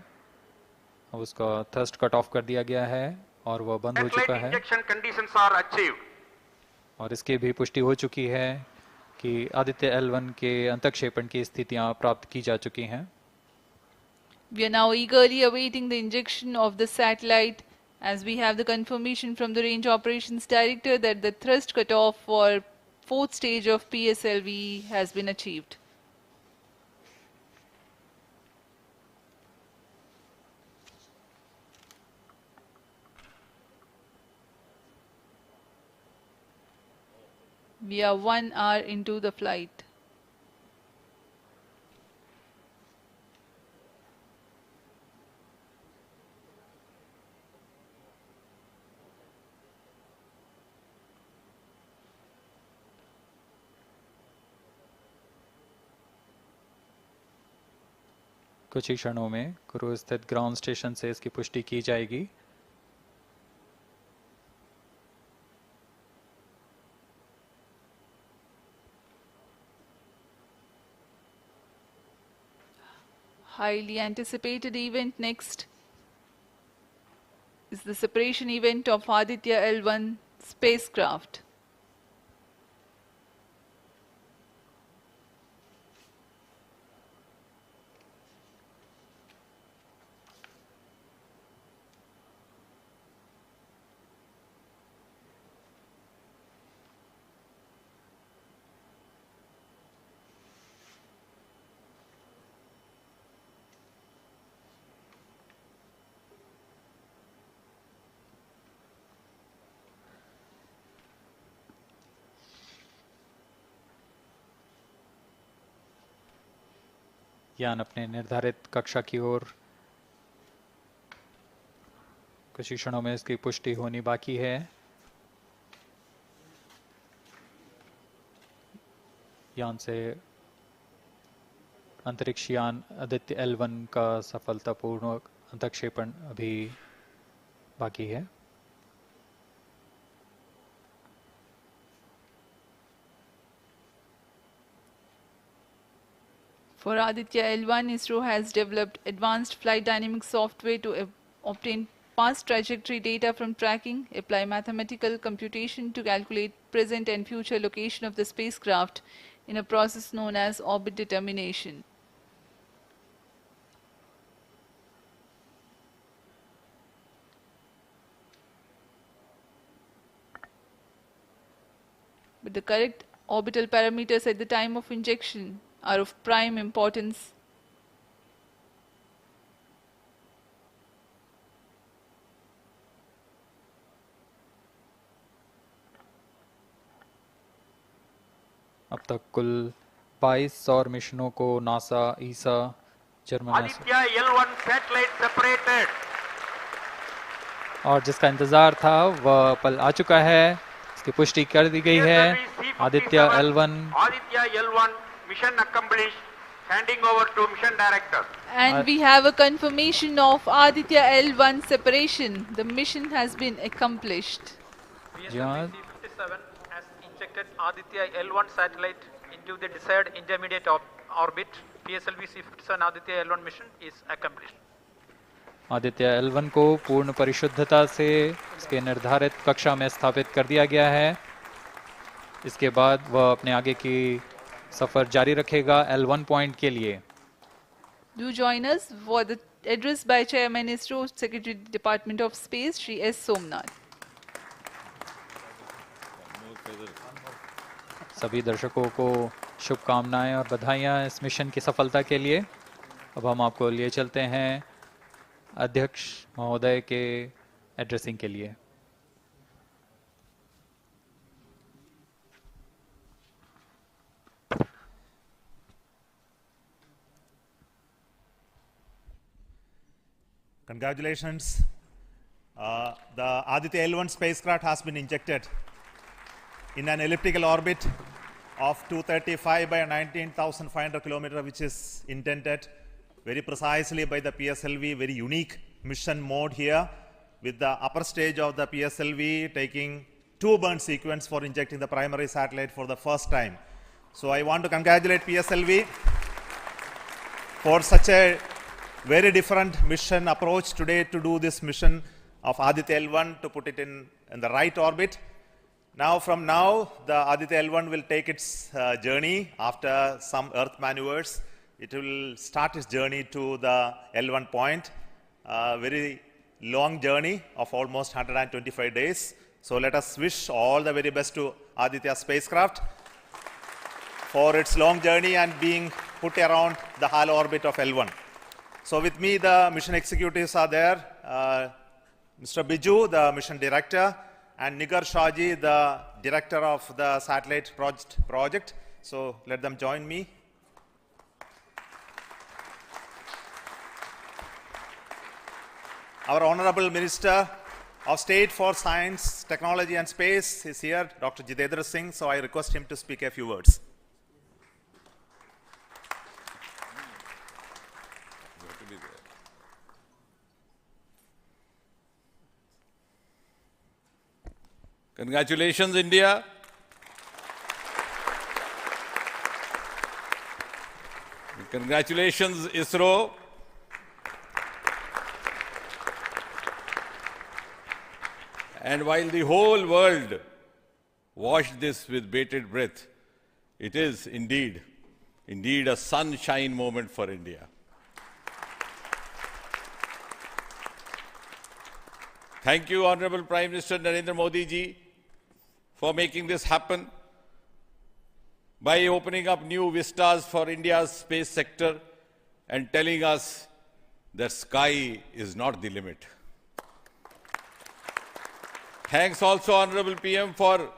अब उसका थ्रस्ट कट ऑफ कर दिया गया है और वह बंद हो चुका है और इसकी भी पुष्टि हो चुकी है कि आदित्य L1 के अंतक्षेपण की स्थितियां प्राप्त की जा चुकी हैं। We are now eagerly awaiting the injection of the satellite, as we have the confirmation from the Range Operations Director that the thrust cutoff for 4th stage of PSLV has been achieved. We are 1 hour into the flight. कुछ ही क्षणों में cruise स्थित ground station से इसकी पुष्टि की जाएगी। Highly anticipated event next is the separation event of Aditya L1 spacecraft. यान अपने निर्धारित कक्षा की ओर कुछ ही क्षणों में इसकी पुष्टि होनी बाकी है। यान से अंतरिक्ष यान आदित्य L1 का सफलतापूर्ण अंतक्षेपण अभी बाकी है। For Aditya L1, ISRO has developed advanced flight dynamics software to obtain past trajectory data from tracking, apply mathematical computation to calculate present and future location of the spacecraft in a process known as orbit determination. But the correct orbital parameters at the time of injection are of prime importance. अब तक कुल 22 सौर मिशनों को NASA, ईसा, German Aditya L1 satellite separated. और जिसका इंतजार था वह पल आ चुका है, इसकी पुष्टि कर दी गई है। Aditya L1 Aditya L1 mission accomplished. Handing over to mission director. And we have a confirmation of Aditya L1 separation. The mission has been accomplished. PSLV C57 has injected Aditya L1 satellite into the desired intermediate orbit. PSLV C57 Aditya L1 mission is accomplished. Aditya L1 को पूर्ण परिशुद्धता से इसके निर्धारित कक्षा में स्थापित कर दिया गया है। इसके बाद वह अपने आगे की सफर जारी रखेगा L1 पॉइंट के लिए। Do join us for the address by Chairman ISRO Secretary Department of Space Shri S. Somnath. सभी दर्शकों को शुभकामनाएं और बधाइयां इस मिशन की सफलता के लिए। अब हम आपको लिए चलते हैं अध्यक्ष महोदय के एड्रेसिंग के लिए। Congratulations. The Aditya L1 spacecraft has been injected in an elliptical orbit of 235 by 19,500 kilometers, which is intended very precisely by the PSLV, very unique mission mode here, with the upper stage of the PSLV taking 2 burn sequence for injecting the primary satellite for the first time. So I want to congratulate PSLV for such a very different mission approach today to do this mission of Aditya L1 to put it in the right orbit. Now, from now, the Aditya L1 will take its journey after some Earth maneuvers. It will start its journey to the L1 point, a very long journey of almost 125 days. So let us wish all the very best to Aditya spacecraft for its long journey and being put around the halo orbit of L1. So with me, the mission executives are there. Mr. Biju, the mission director, and Nigar Shahji, the director of the satellite project. So let them join me. Our Honorable Minister of State for Science, Technology and Space is here, Dr. Jitendra Singh. So I request him to speak a few words. Congratulations, India. Congratulations, ISRO. And while the whole world watched this with bated breath, it is indeed a sunshine moment for India. Thank you, Honorable Prime Minister Narendra Modi ji, for making this happen by opening up new vistas for India's space sector and telling us that sky is not the limit. Thanks also, Honorable PM, for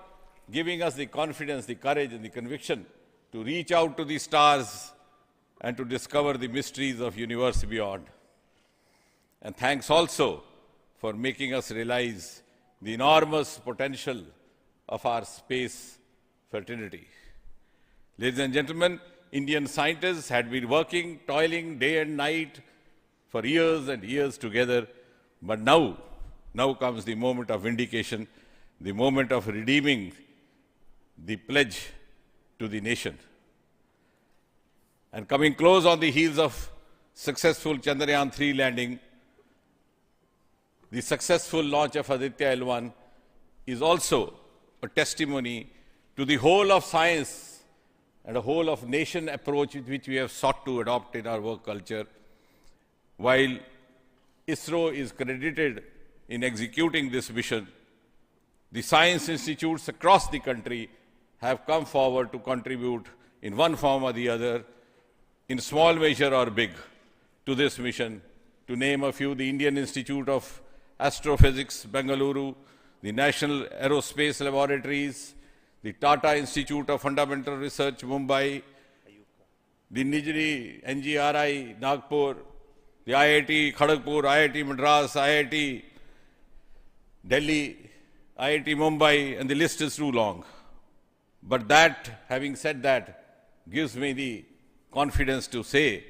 giving us the confidence, the courage and the conviction to reach out to the stars and to discover the mysteries of universe beyond. And thanks also for making us realize the enormous potential of our space fraternity. Ladies and gentlemen, Indian scientists had been working, toiling day and night for years and years together, but now comes the moment of vindication, the moment of redeeming the pledge to the nation. And coming close on the heels of successful Chandrayaan-3 landing, the successful launch of Aditya L1 is also a testimony to the whole of science and a whole of nation approach which we have sought to adopt in our work culture. While ISRO is credited in executing this mission, the science institutes across the country have come forward to contribute in one form or the other, in small measure or big, to this mission. To name a few, the Indian Institute of Astrophysics, Bengaluru, the National Aerospace Laboratories, the Tata Institute of Fundamental Research, Mumbai, the Nijri, NGRI, Nagpur, the IIT Kharagpur, IIT Madras, IIT Delhi, IIT Mumbai, and the list is too long. But that, having said that, gives me the confidence to say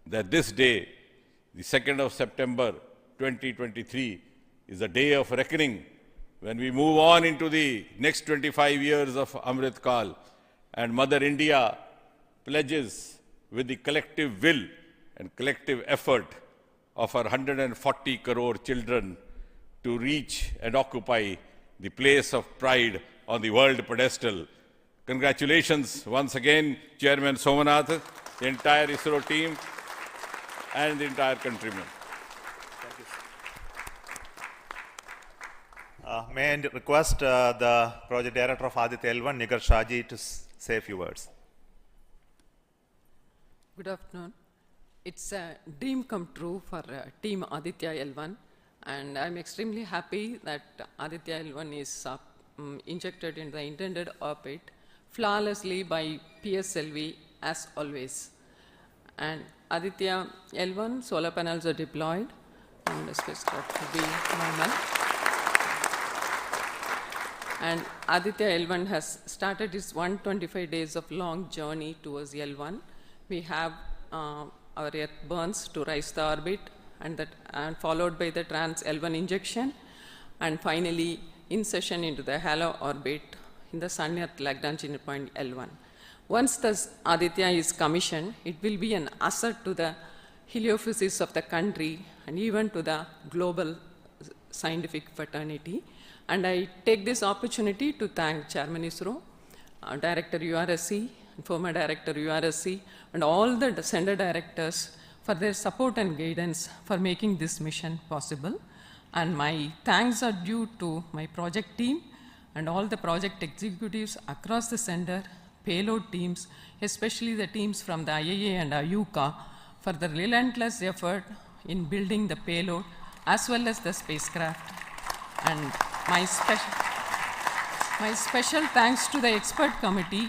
that this day, the 2nd of September 2023, is a day of reckoning when we move on into the next 25 years of Amrit Kal, and Mother India pledges with the collective will and collective effort of our 140 crore children to reach and occupy the place of pride on the world pedestal. Congratulations once again, Chairman Somanath, the entire ISRO team, and the entire countrymen. Thank you. May I request the Project Director of Aditya L1, Nigar Shaji, to say a few words. Good afternoon. It's a dream come true for Team Aditya L1, and I'm extremely happy that Aditya L1 is injected in the intended orbit flawlessly by PSLV as always. And Aditya L1 solar panels are deployed, and the spacecraft will be normal. And Aditya L1 has started its 125 days of long journey towards L1. We have our Earth burns to rise the orbit, and followed by the trans L1 injection, and finally insertion into the halo orbit in the Sun Earth Lagrange point L1. Once the Aditya is commissioned, it will be an asset to the heliophysics of the country and even to the global scientific fraternity. And I take this opportunity to thank Chairman ISRO, Director URSC, former Director URSC, and all the Center Directors for their support and guidance for making this mission possible. And my thanks are due to my project team and all the project executives across the center, payload teams, especially the teams from the IAA and IUCA, for the relentless effort in building the payload as well as the spacecraft. And my special thanks to the expert committee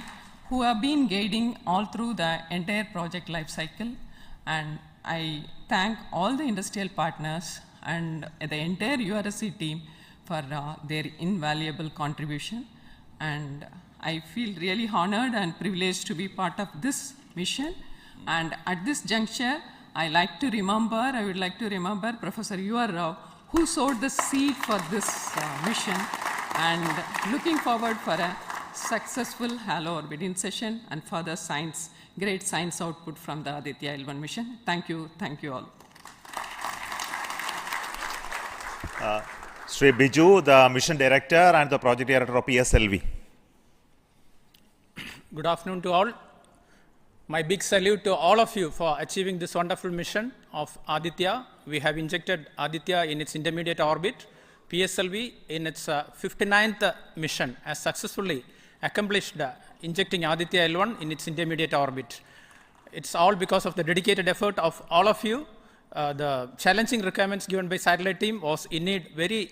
who have been guiding all through the entire project life cycle. And I thank all the industrial partners and the entire URSC team for their invaluable contribution. And I feel really honored and privileged to be part of this mission. And at this juncture, I would like to remember Professor U.R. Rao, who sowed the seed for this mission, and looking forward for a successful halo orbit insertion and further great science output from the Aditya L1 mission. Thank you all. Sri Biju, the Mission Director and the Project Director of PSLV. Good afternoon to all. My big salute to all of you for achieving this wonderful mission of Aditya. We have injected Aditya in its intermediate orbit. PSLV in its 59th mission has successfully accomplished injecting Aditya L1 in its intermediate orbit. It's all because of the dedicated effort of all of you. The challenging requirements given by satellite team was indeed very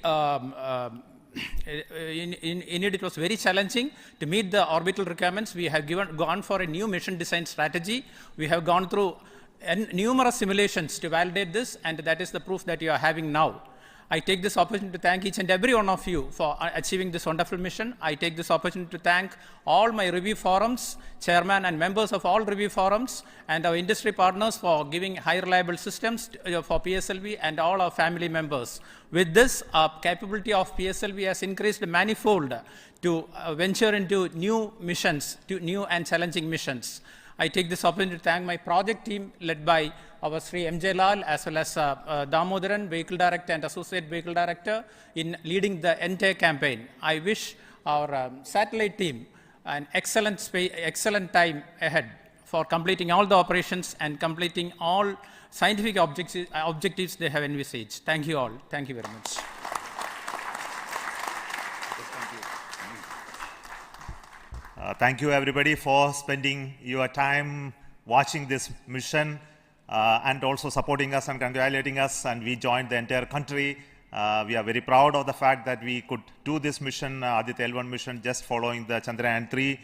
it was very challenging to meet the orbital requirements. We have gone for a new mission design strategy. We have gone through numerous simulations to validate this, and that is the proof that you are having now. I take this opportunity to thank each and every one of you for achieving this wonderful mission. I take this opportunity to thank all my review forums, chairman and members of all review forums, and our industry partners for giving high reliable systems for PSLV, and all our family members. With this, our capability of PSLV has increased manifold to venture into new missions, to new and challenging missions. I take this opportunity to thank my project team led by our Sri M.J. Lal, as well as Damodaran, Vehicle Director and Associate Vehicle Director, in leading the entire campaign. I wish our satellite team an excellent time ahead for completing all the operations and completing all scientific objectives they have envisaged. Thank you all. Thank you very much. Thank you everybody for spending your time watching this mission and also supporting us and congratulating us, and we joined the entire country We are very proud of the fact that we could do this mission, Aditya L1 mission, just following the Chandrayaan 3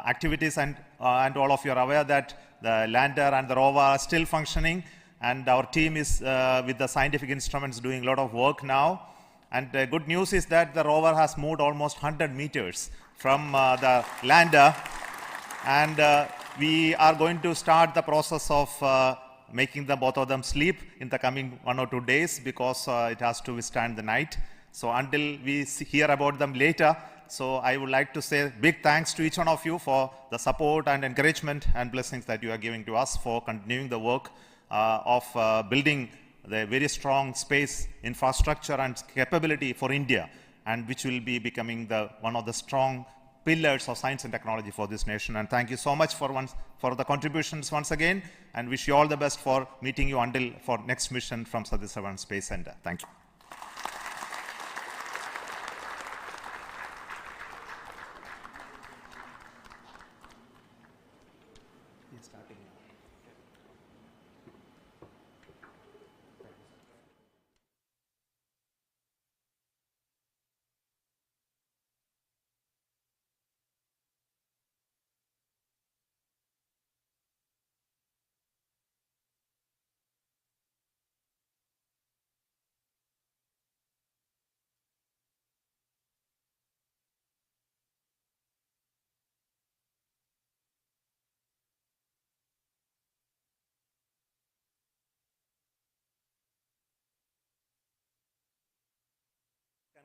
activities, and all of you are aware that the lander and the rover are still functioning, and our team is with the scientific instruments doing a lot of work now. And the good news is that the rover has moved almost 100 meters from the lander, and we are going to start the process of making both of them sleep in the coming 1 or 2 days, because it has to withstand the night. So until we hear about them later, so I would like to say big thanks to each one of you for the support and encouragement and blessings that you are giving to us for continuing the work of building the very strong space infrastructure and capability for India, and which will be becoming one of the strong pillars of science and technology for this nation. And thank you so much for the contributions once again, and wish you all the best for meeting you for next mission from Satish Dhawan Space Center. Thank you.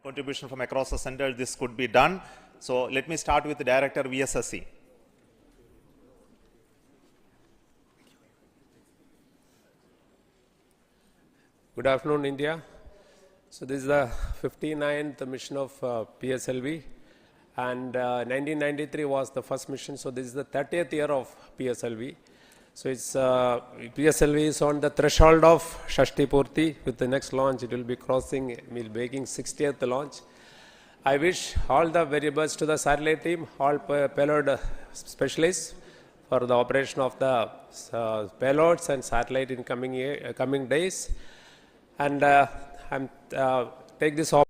Contribution from across the center, this could be done. So let me start with the Director VSSC. Good afternoon, India. So this is the 59th mission of PSLV, and 1993 was the first mission. So this is the 30th year of PSLV. So it's PSLV is on the threshold of Shashti Purti. With the next launch, it will be making 60th launch. I wish all the very best to the satellite team, all payload specialists for the operation of the payloads and satellite in coming days. And I'm take this opportunity